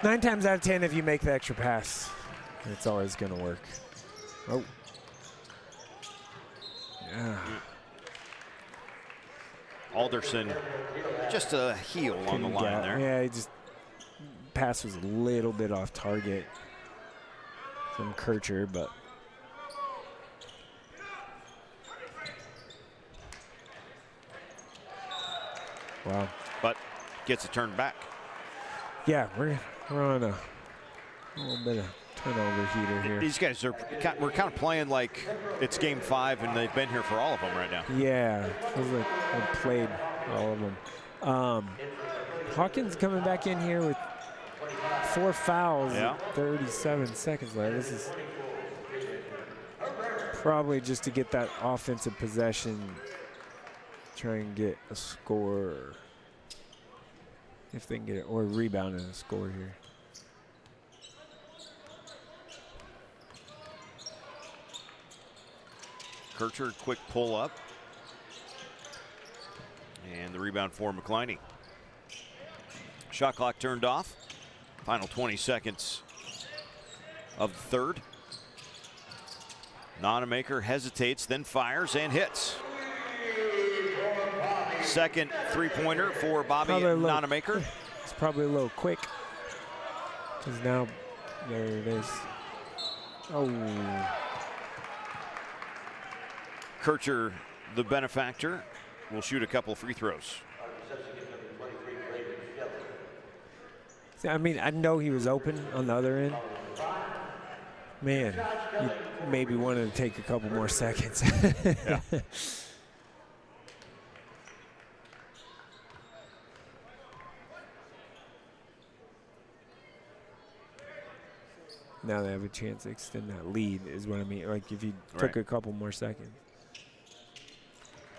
9 times out of 10, if you make the extra pass, it's always going to work. Oh. Yeah. Alderson, just a heel on the line there. Yeah, he just pass was a little bit off target from Kircher, but wow. But gets it turned back. Yeah, we're on a little bit of turnover heater here. These guys we're kind of playing like it's game 5 and they've been here for all of them right now. Yeah, feels like I've played all of them. Hawkins coming back in here with 4 fouls. 37 seconds left. This is probably just to get that offensive possession, try and get a score, if they can get it, or a rebound and a score here. Kircher, quick pull up. And the rebound for McCliney. Shot clock turned off. Final 20 seconds of the third. Nonamaker hesitates, then fires and hits. Second 3-pointer for Bobby Nonamaker. It's probably a little quick. Because now, there it is. Oh. Kircher, the benefactor, will shoot a couple free throws. See, I mean, I know he was open on the other end. Man, you maybe wanted to take a couple more seconds. Yeah. Now they have a chance to extend that lead is what I mean. Like if you took a couple more seconds.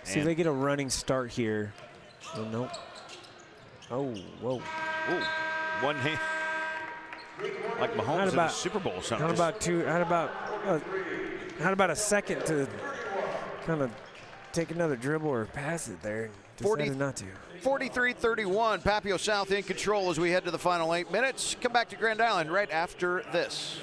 See, they get a running start here. Oh, nope. Oh, whoa. Ooh. One hand. Like Mahomes in the Super Bowl or something. How about a second to kind of take another dribble or pass it there? Decided not to. 43-31, Papio South in control as we head to the final 8 minutes. Come back to Grand Island right after this.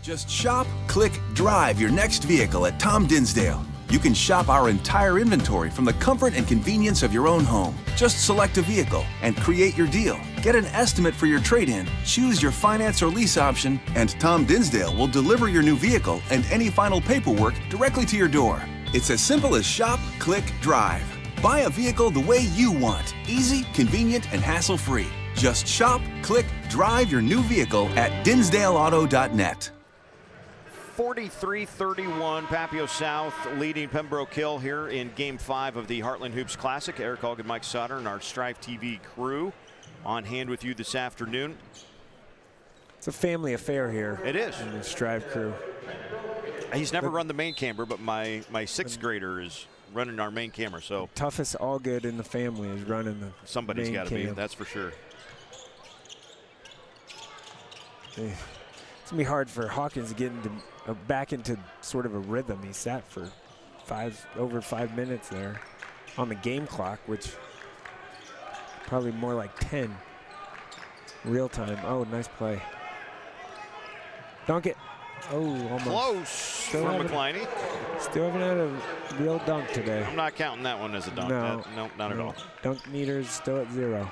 Just shop, click, drive your next vehicle at Tom Dinsdale. You can shop our entire inventory from the comfort and convenience of your own home. Just select a vehicle and create your deal. Get an estimate for your trade-in, choose your finance or lease option, and Tom Dinsdale will deliver your new vehicle and any final paperwork directly to your door. It's as simple as shop, click, drive. Buy a vehicle the way you want. Easy, convenient, and hassle-free. Just shop, click, drive your new vehicle at dinsdaleauto.net. 43-31, Papio South leading Pembroke Hill here in Game 5 of the Heartland Hoops Classic. Eric Hogg, Mike Sauter, and our Strive TV crew on hand with you this afternoon. It's a family affair here. It is. In the Strive crew. He's never run the main camera, but my 6th grader is running our main camera. So toughest all good in the family is running the somebody's got to be, that's for sure. It's going to be hard for Hawkins to get into, back into sort of a rhythm. He sat for over 5 minutes there on the game clock, which probably more like 10 real time. Oh, nice play. Dunk it. Oh, almost. Close still for McCliney. Still haven't had a real dunk today. I'm not counting that one as a dunk. No, no, not at all. Dunk meters still at 0.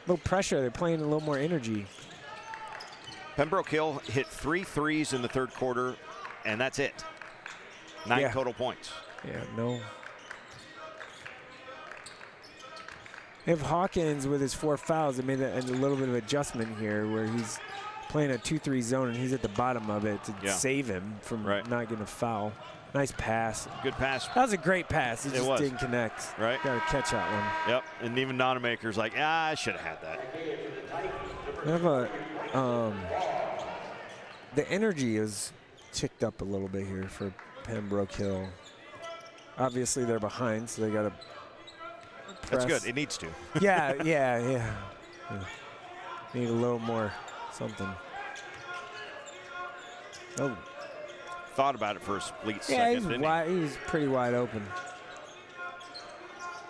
Little pressure. They're playing a little more energy. Pembroke Hill hit 3 threes in the 3rd quarter, and that's it. 9 total points. Yeah, no. They have Hawkins with his 4 fouls. They made a little bit of adjustment here where he's playing a 2-3 zone and he's at the bottom of it to save him from not getting a foul. Nice pass. Good pass. That was a great pass. It just didn't connect. Right. Got to catch that one. Yep. And even Nonamaker's like, I should have had that. We have a the energy is ticked up a little bit here for Pembroke Hill. Obviously they're behind, so they got to press. That's good. It needs to. Yeah. Need a little more something. Oh. Thought about it for a split second, didn't he? He was pretty wide open.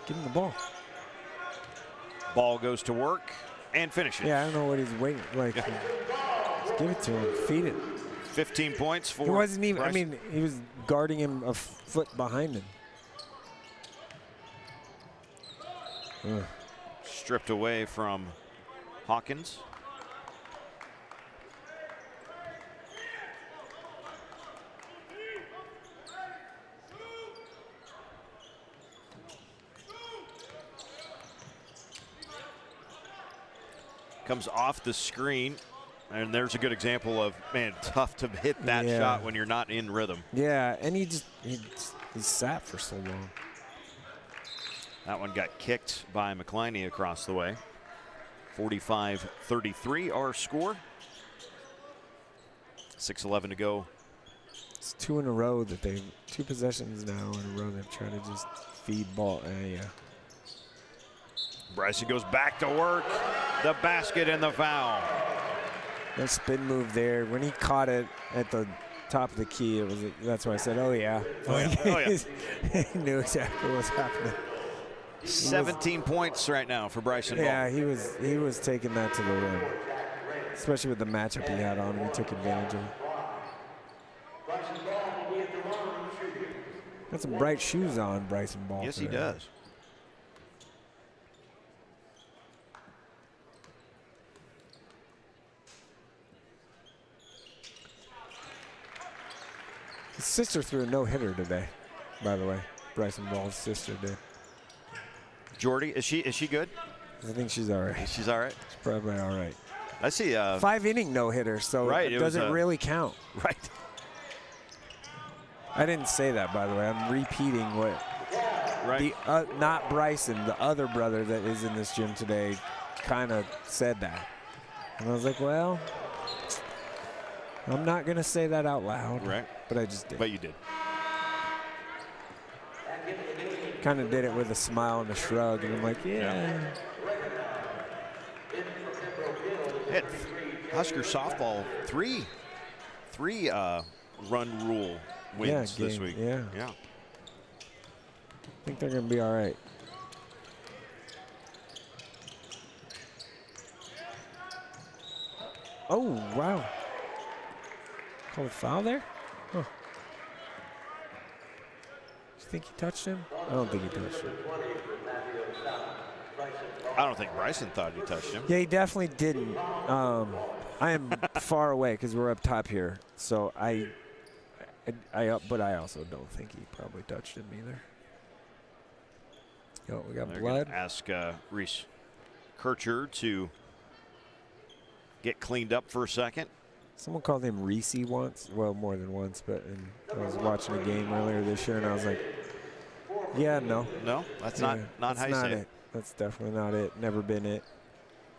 Give him the ball. Ball goes to work and finishes. Yeah, I don't know what he's waiting like. Just give it to him. Feed it. 15 points for He wasn't even, Bryce. I mean, he was guarding him a foot behind him. Stripped away from Hawkins. Comes off the screen, and there's a good example of, man, tough to hit that shot when you're not in rhythm. Yeah, and he sat for so long. That one got kicked by McCliney across the way. 45-33 our score. 6:11 to go. It's 2 in a row that 2 possessions now in a row they've tried to just feed ball. Yeah. Bryson goes back to work. The basket and the foul. No spin move there. When he caught it at the top of the key, that's why I said, oh yeah. He knew exactly what was happening. 17 points right now for Bryson Ball. Yeah, he was taking that to the rim. Especially with the matchup he had on him. He took advantage of it. Got some bright shoes on, Bryson Ball. Yes, today. he does. His sister threw a no-hitter today, by the way. Bryson Ball's sister did. Jordy, is she good? I think she's all right. She's all right? She's probably all right. I see. 5-inning no-hitter, so it doesn't really count. Right. I didn't say that, by the way. I'm repeating what not Bryson, the other brother that is in this gym today, kind of said that. And I was like, well, I'm not going to say that out loud. Right. But I just did. But you did. Kind of did it with a smile and a shrug, and I'm like, yeah. Hit Husker softball three run rule wins this week. Yeah. I think they're going to be all right. Oh, wow. Called a foul there? Huh. Do you think he touched him? I don't think he touched him. I don't think Bryson thought he touched him. Yeah, he definitely didn't. I am far away because we're up top here. So but I also don't think he probably touched him either. Yo, we got blood. Ask Reese Kircher to get cleaned up for a second. Someone called him Reese once. Well, more than once, but I was watching a game earlier this year, and I was like, yeah, no. No, that's not how you say it. That's definitely not it. Never been it.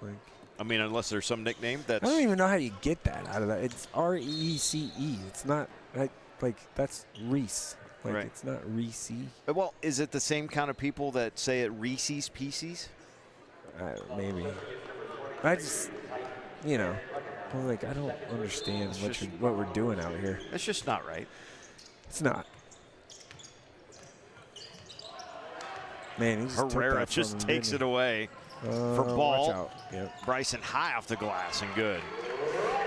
Like, I mean, unless there's some nickname that's. I don't even know how you get that out of that. It's R-E-C-E. It's not like that's Reese. Like right. It's not Reese. Well, is it the same kind of people that say it Reese's Pieces? Maybe. I just, I was like, I don't understand what we're doing out here. It's just not right. It's not. Man, he just Herrera just takes it away for ball. Watch out. Yep. Bryson high off the glass and good.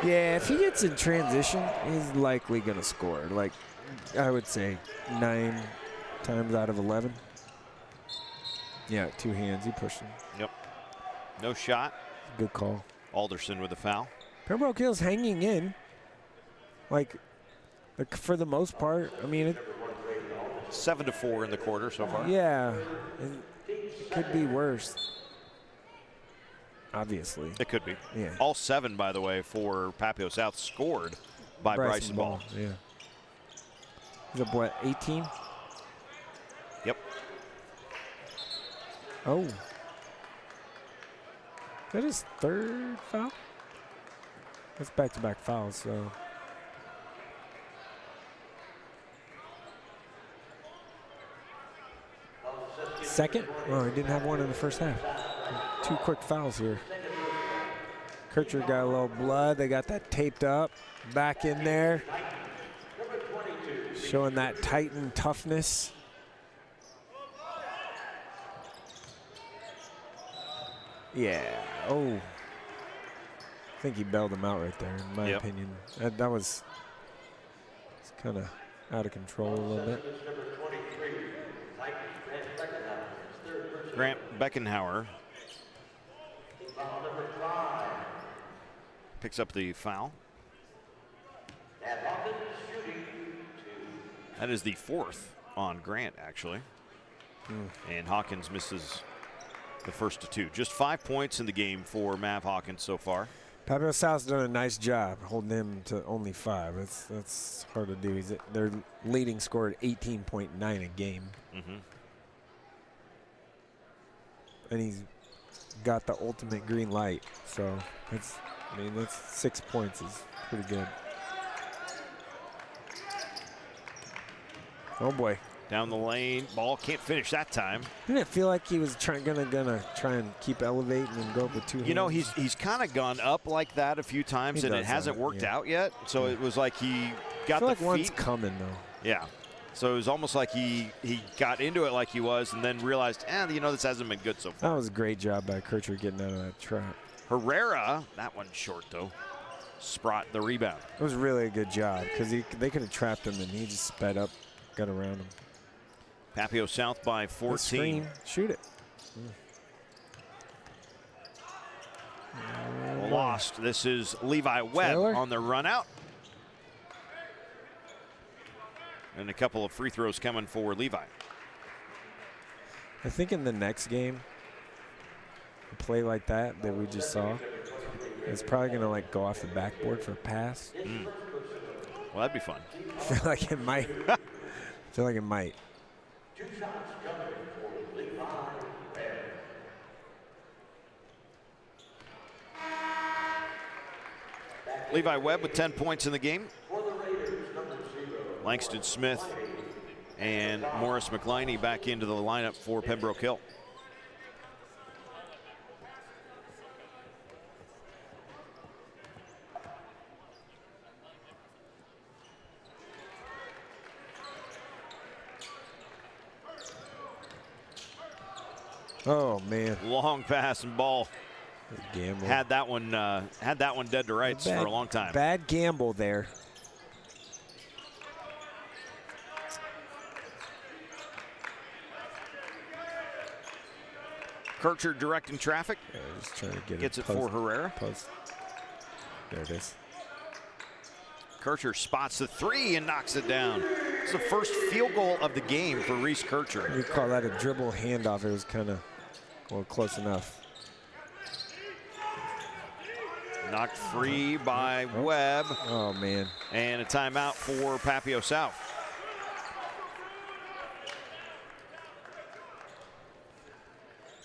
Yeah, if he gets in transition, he's likely going to score. Like, I would say 9 times out of 11. Yeah, 2 hands. He pushed him. Yep. No shot. Good call. Alderson with a foul. Pembroke Hill's hanging in. Like for the most part. I mean, 7-4 in the quarter so far. Yeah. It could be worse. Obviously. It could be. Yeah. All 7, by the way, for Papio South scored by Bryson Ball. Yeah. He's up, what, 18? Yep. Oh. Is that his 3rd foul? That's back-to-back fouls, so. Second? Oh, he didn't have one in the first half. 2 quick fouls here. Kircher got a little blood. They got that taped up. Back in there. Showing that Titan toughness. Yeah. Oh. I think he bailed him out right there, in my opinion. That was kind of out of control a little bit. Grant Beckenhauer picks up the foul. That is the 4th on Grant, actually. And Hawkins misses the first of 2. Just 5 points in the game for Mav Hawkins so far. Papio South's done a nice job holding him to only 5. That's hard to do. Their leading score at 18.9 a game. And he's got the ultimate green light. So that's 6 points is pretty good. Oh boy. Down the lane, ball can't finish that time. Didn't it feel like he was gonna try and keep elevating and go up with 2 hands? You know, he's kind of gone up like that a few times, and it hasn't worked out yet. So it was like he got the feet. One's coming though. Yeah. So it was almost like he got into it like he was, and then realized, this hasn't been good so far. That was a great job by Kircher getting out of that trap. Herrera, that one's short though. Sprott the rebound. It was really a good job because they could have trapped him, and he just sped up, got around him. Papio South by 14. Shoot it. Lost. This is Levi Webb on the run out. And a couple of free throws coming for Levi. I think in the next game, a play like that we just saw, it's probably going to go off the backboard for a pass. Well, that'd be fun. I feel like it might. Levi Webb with 10 points in the game. Langston Smith and Morris McLiney back into the lineup for Pembroke Hill. Oh, man. Long pass and ball had that one dead to rights for a long time. Bad gamble there. Kircher directing traffic. Yeah, just trying to get Gets it for Herrera. There it is. Kircher spots the three and knocks it down. It's the first field goal of the game for Reese Kircher. We call that a dribble handoff. It was kind of, well, close enough. Knocked free by Webb. Oh, man. And a timeout for Papio South.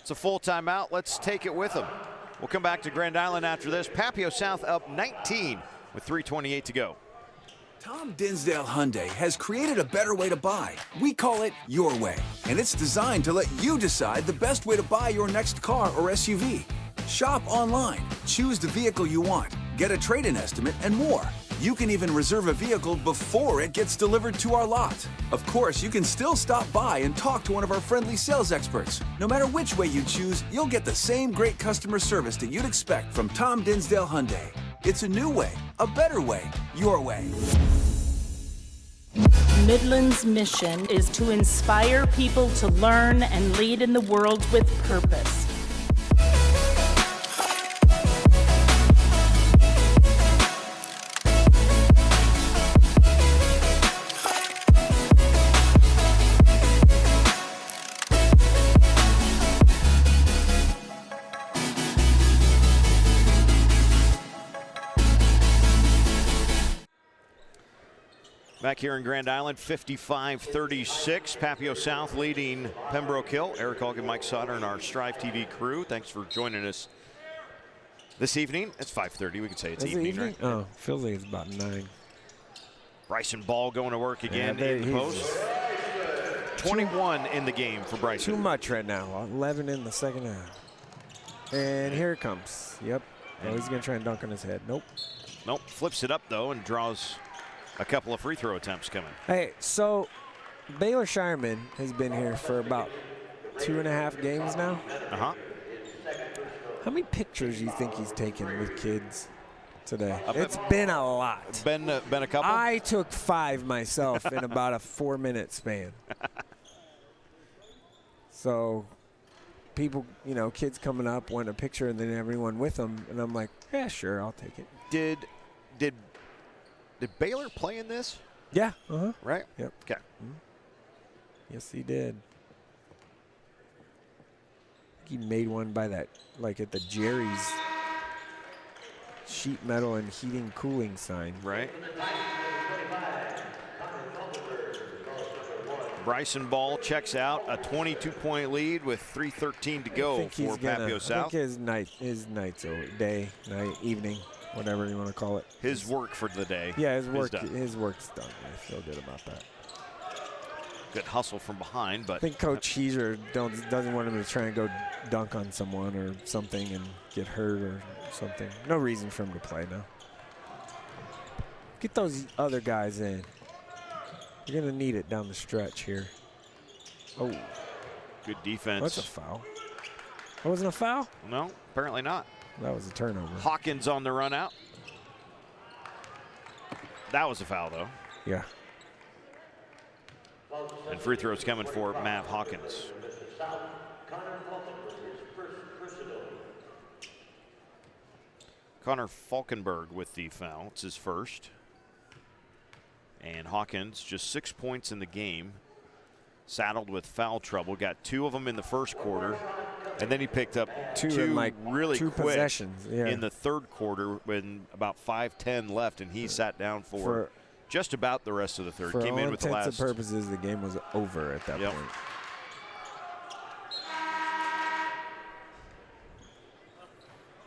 It's a full timeout. Let's take it with them. We'll come back to Grand Island after this. Papio South up 19 with 3:28 to go. Tom Dinsdale Hyundai has created a better way to buy. We call it Your Way, and it's designed to let you decide the best way to buy your next car or SUV. Shop online, choose the vehicle you want, get a trade-in estimate, and more. You can even reserve a vehicle before it gets delivered to our lot. Of course, you can still stop by and talk to one of our friendly sales experts. No matter which way you choose, you'll get the same great customer service that you'd expect from Tom Dinsdale Hyundai. It's a new way, a better way, your way. Midland's mission is to inspire people to learn and lead in the world with purpose. Back here in Grand Island, 55-36. Papio South leading Pembroke Hill. Eric Hogan, Mike Sauter, and our Strive TV crew. Thanks for joining us this evening. It's 5:30. We can say it's evening, right? Oh, feels like it's about 9. Bryson Ball going to work again in the post. 21 in the game for Bryson. Too much right now. 11 in the second half. And here it comes. Yep. Oh, he's going to try and dunk on his head. Nope. Nope. Flips it up, though, and draws a couple of free throw attempts coming. Hey, so Baylor Shireman has been here for about 2.5 games now. Uh-huh. How many pictures do you think he's taken with kids today? It's been a lot. Been a couple? I took 5 myself in about a 4-minute span. So people, you know, kids coming up want a picture and then everyone with them. And I'm like, yeah, sure, I'll take it. Did Baylor play in this? Yeah. Uh-huh. Right? Yep. Okay. Yes, he did. He made one by that, like at the Jerry's sheet metal and heating cooling sign. Right. Bryson Ball checks out a 22-point lead with 3:13 to go for Papio South. I think his night's over. Day, night, evening, whatever you want to call it. His work for the day. Yeah, his work's done. I feel good about that. Good hustle from behind, but I think Coach Heiser doesn't want him to try and go dunk on someone or something and get hurt or something. No reason for him to play now. Get those other guys in. You're going to need it down the stretch here. Oh. Good defense. That's a foul. That wasn't a foul? No, apparently not. That was a turnover. Hawkins on the run out. That was a foul, though. Yeah. And free throws coming for Matt Hawkins. Connor Falkenberg with the foul. It's his first. And Hawkins, just 6 points in the game, saddled with foul trouble. Got 2 of them in the first quarter, and then he picked up two really quick possessions in the third quarter when about 5:10 left, and he sat down for just about the rest of the third. For Came all in with the intents last. and purposes, the game was over at that point.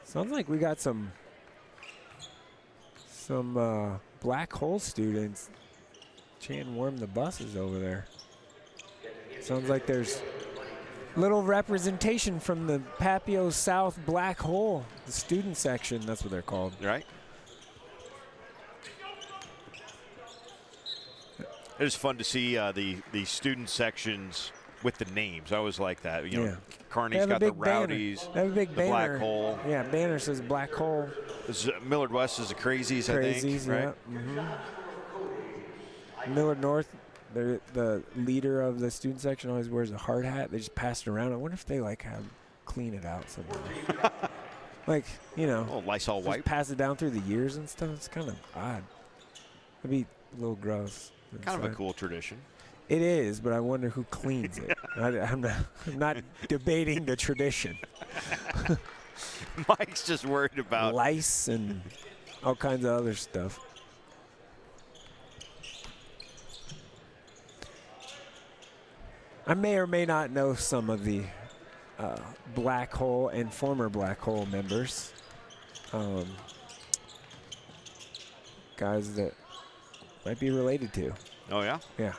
Sounds like we got some black hole students trying to warm the buses over there. Sounds like there's little representation from the Papio South Black Hole, the student section. That's what they're called. Right. It was fun to see the student sections with the names. I always like that. You know, Kearney's got the Rowdies. They have a big the banner. Black Hole. Yeah, banner says Black Hole. Millard West is the Crazies, I think. Right? Yeah. Millard North, the leader of the student section always wears a hard hat. They just pass it around. I wonder if they like have clean it out somewhere. Like, you know, Lysol wipe. Pass it down through the years and stuff. It's kind of odd. It'd be a little gross. Kind of a cool tradition. It is, but I wonder who cleans it. I'm not debating the tradition. Mike's just worried about lice and all kinds of other stuff. I may or may not know some of the Black Hole and former Black Hole members. Guys that might be related to. Oh, yeah? Yeah.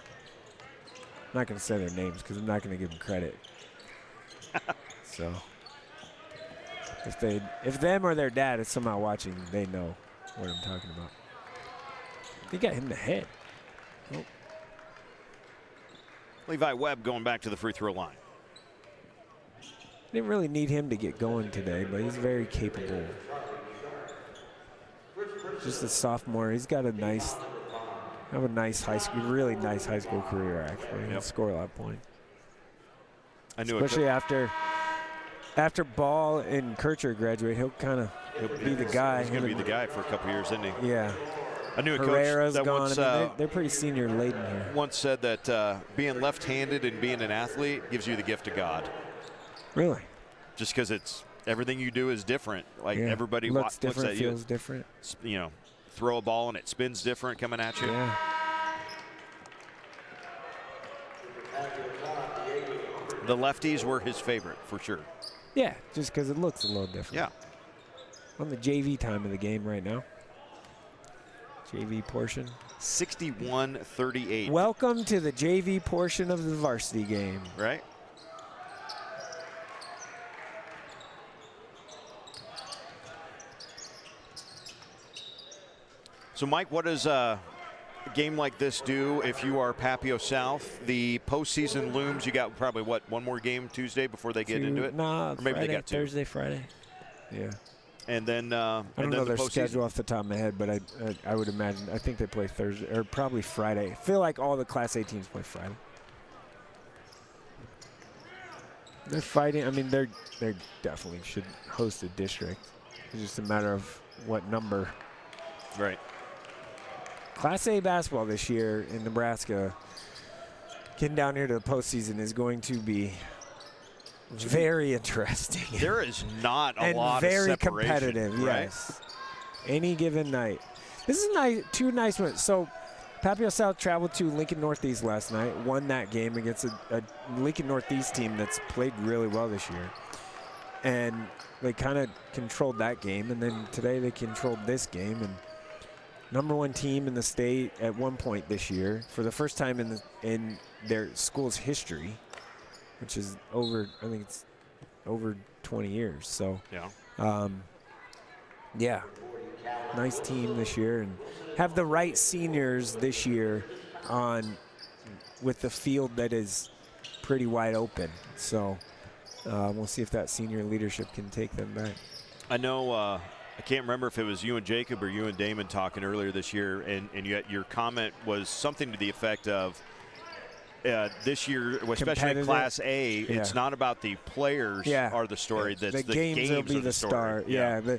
I'm not going to say their names because I'm not going to give them credit. So if them or their dad is somehow watching, they know what I'm talking about. They got him in the head. Oh. Levi Webb going back to the free throw line. Didn't really need him to get going today, but he's very capable. Just a sophomore. He's got a nice high school, really nice high school career, actually. He'll score a lot of points. I knew especially after Ball and Kircher graduate, he'll be the guy. He's going to be the guy for a couple years, isn't he? Yeah. I knew a Herrera's coach that gone. once they're pretty senior laden here. Once said that being left-handed and being an athlete gives you the gift of God. Really? Just because everything you do is different. Like everybody looks at you. Feels different. You know, throw a ball and it spins different coming at you. Yeah. The lefties were his favorite for sure. Yeah, just because it looks a little different. Yeah. On the JV time of the game right now. JV portion. 61-38. Welcome to the JV portion of the varsity game. Right. So, Mike, what does a game like this do if you are Papio South? The postseason looms. You got probably, one more game Tuesday before they get into it? Nah, or maybe Friday, they got two. Thursday, Friday. Yeah. And then I don't know their schedule off the top of my head, but I would imagine, I think they play Thursday, or probably Friday. I feel like all the Class A teams play Friday. They're fighting. I mean, they definitely should host a district. It's just a matter of what number. Right. Class A basketball this year in Nebraska, getting down here to the postseason is going to be very interesting. There is not a lot of separation. And very competitive, right? Yes. Any given night. This is nice, two nice ones. So Papio South traveled to Lincoln Northeast last night, won that game against a Lincoln Northeast team that's played really well this year. And they kind of controlled that game, and then today they controlled this game. And #1 team in the state at one point this year for the first time in their school's history, which is I think it's over 20 years. So, yeah, nice team this year, and have the right seniors this year with the field that is pretty wide open. So we'll see if that senior leadership can take them back. I know I can't remember if it was you and Jacob or you and Damon talking earlier this year, and yet your comment was something to the effect of this year, especially Class A, it's not about the players are the story. That's the games will be the star. Yeah.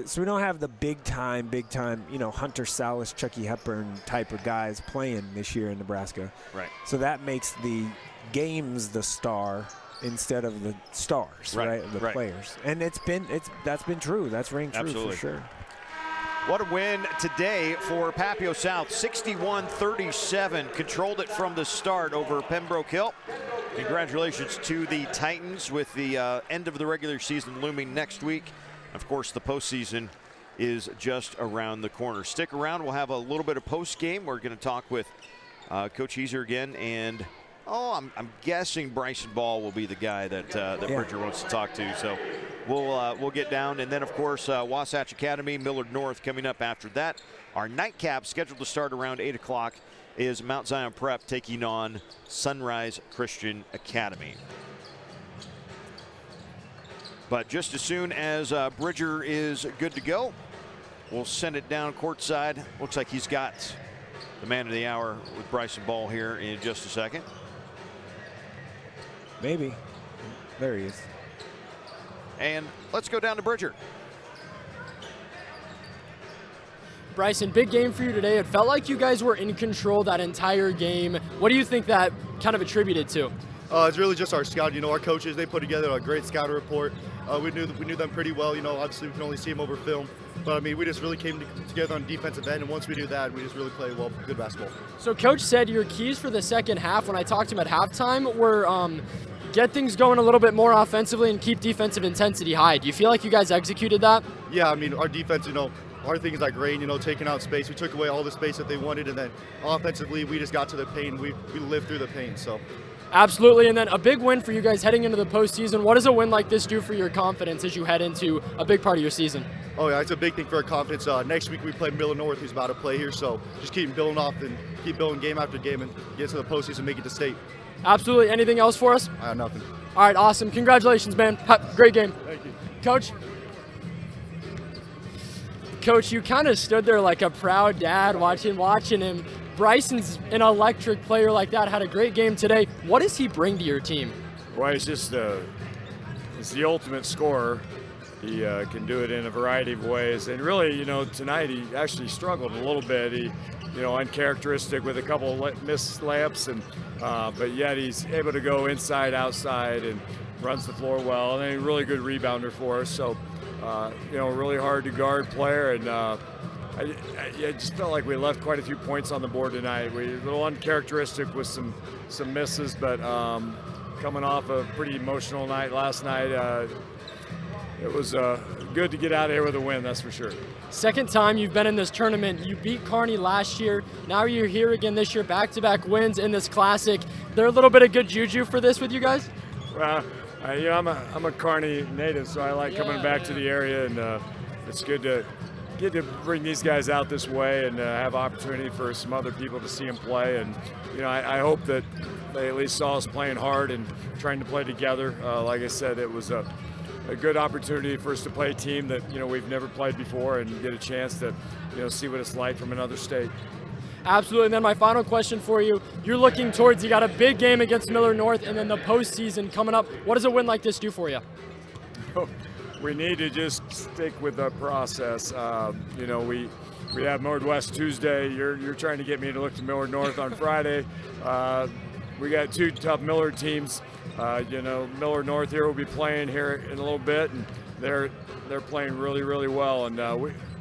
So we don't have the big time, Hunter Salas, Chucky Hepburn type of guys playing this year in Nebraska. Right. So that makes the games the star instead of the stars, right? The players. And that's been true. That's ring true. Absolutely. For sure. What a win today for Papio South, 61-37. Controlled it from the start over Pembroke Hill. Congratulations to the Titans with the end of the regular season looming next week. Of course, the postseason is just around the corner. Stick around. We'll have a little bit of post game. We're going to talk with Coach Heiser again, and I'm guessing Bryson Ball will be the guy that Bridger wants to talk to. So we'll get down, and then of course Wasatch Academy, Millard North coming up after that. Our nightcap scheduled to start around 8 o'clock is Mount Zion Prep taking on Sunrise Christian Academy. But just as soon as Bridger is good to go, we'll send it down courtside. Looks like he's got the man of the hour with Bryson Ball here in just a second. Maybe. There he is. And let's go down to Bridger. Bryson, big game for you today. It felt like you guys were in control that entire game. What do you think that kind of attributed to? It's really just our scout. Our coaches, they put together a great scouting report. We knew them pretty well. Obviously we can only see them over film. But, we just really came together on defensive end, and once we do that, we just really play good basketball. So Coach said your keys for the second half, when I talked to him at halftime, were get things going a little bit more offensively and keep defensive intensity high. Do you feel like you guys executed that? Yeah, our defense, our thing is like rain, taking out space. We took away all the space that they wanted, and then offensively, we just got to the paint. We lived through the paint, so. Absolutely, and then a big win for you guys heading into the postseason. What does a win like this do for your confidence as you head into a big part of your season? Oh yeah, it's a big thing for our confidence. Next week we play Miller North, who's about to play here, so just keep building off and keep building game after game and get to the postseason and make it to state. Absolutely. Anything else for us? Nothing. All right, awesome. Congratulations, man. Great game. Thank you. Coach, you kind of stood there like a proud dad watching him. Bryson's an electric player like that, had a great game today. What does he bring to your team? Well, he's just he's the ultimate scorer. He can do it in a variety of ways. And really, tonight he actually struggled a little bit. He, uncharacteristic with a couple of missed layups, but yet he's able to go inside, outside, and runs the floor well. And a really good rebounder for us. So, really hard to guard player. And I just felt like we left quite a few points on the board tonight. We a little uncharacteristic with some misses, but coming off a pretty emotional night last night, it was good to get out of here with a win, that's for sure. Second time you've been in this tournament. You beat Kearney last year. Now you're here again this year, back-to-back wins in this classic. There a little bit of good juju for this with you guys? Well, I'm a Kearney native, so I like coming back to the area, and it's good to bring these guys out this way and have opportunity for some other people to see them play. And I hope that they at least saw us playing hard and trying to play together. Like I said, it was a good opportunity for us to play a team that we've never played before and get a chance to see what it's like from another state. Absolutely. And then my final question for you, you're looking towards, you got a big game against Miller North and then the postseason coming up. What does a win like this do for you? We need to just stick with the process. We have Millard West Tuesday. You're trying to get me to look to Millard North on Friday. We got two tough Millard teams. Millard North here will be playing here in a little bit, and they're playing really, really well. And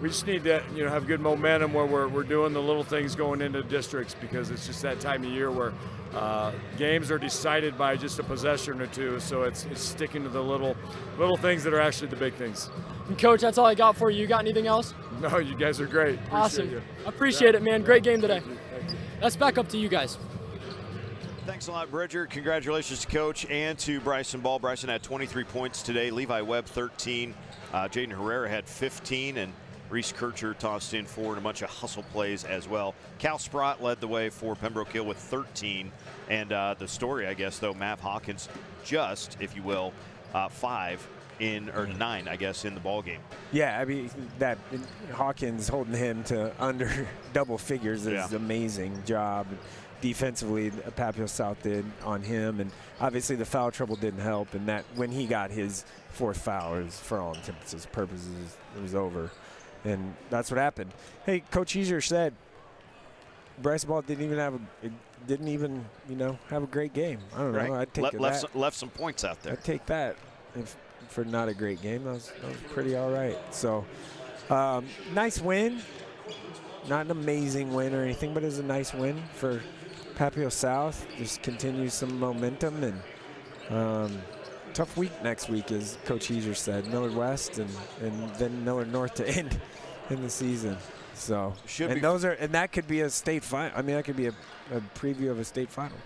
we just need to have good momentum where we're doing the little things going into districts, because it's just that time of year where games are decided by just a possession or two. So it's sticking to the little things that are actually the big things. And Coach, that's all I got for you. You got anything else? No, you guys are great. Awesome. Appreciate it, man. Great game today. Thank you. Let's back up to you guys. Thanks a lot, Bridger. Congratulations to Coach and to Bryson Ball. Bryson had 23 points today. Levi Webb 13. Jaden Herrera had 15, and Reese Kircher tossed in 4 and a bunch of hustle plays as well. Cal Sprott led the way for Pembroke Hill with 13. And the story, I guess, though, Mav Hawkins just, if you will, 5 or 9, I guess, in the ball game. Yeah, I mean, that Hawkins holding him to under double figures is amazing job. Defensively, Papio South did on him, and obviously the foul trouble didn't help, and that when he got his 4th foul, it was, for all intents and purposes, it was over. And that's what happened. Hey, Coach Easier said Bryson Ball didn't even have a great game. I don't know. I'd take that. Left some points out there. I'd take that for not a great game. That was pretty all right. So nice win. Not an amazing win or anything, but it was a nice win for Papio South. Just continues some momentum, and tough week next week, as Coach Easier said. Millard West and then Millard North to end in the season. So that could be a state final. I mean, that could be a preview of a state final.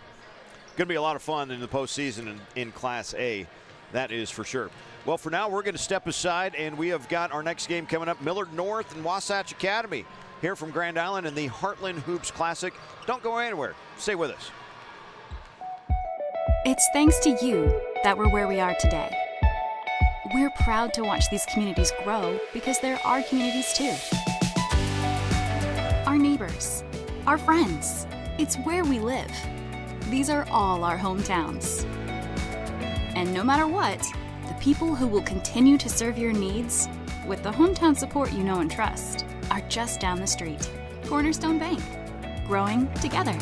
Going to be a lot of fun in the postseason in Class A, that is for sure. Well, for now, we're going to step aside, and we have got our next game coming up, Millard North and Wasatch Academy, here from Grand Island in the Heartland Hoops Classic. Don't go anywhere. Stay with us. It's thanks to you that we're where we are today. We're proud to watch these communities grow because they're our communities too. Our neighbors, our friends, it's where we live. These are all our hometowns. And no matter what, the people who will continue to serve your needs with the hometown support you know and trust are just down the street. Cornerstone Bank, growing together.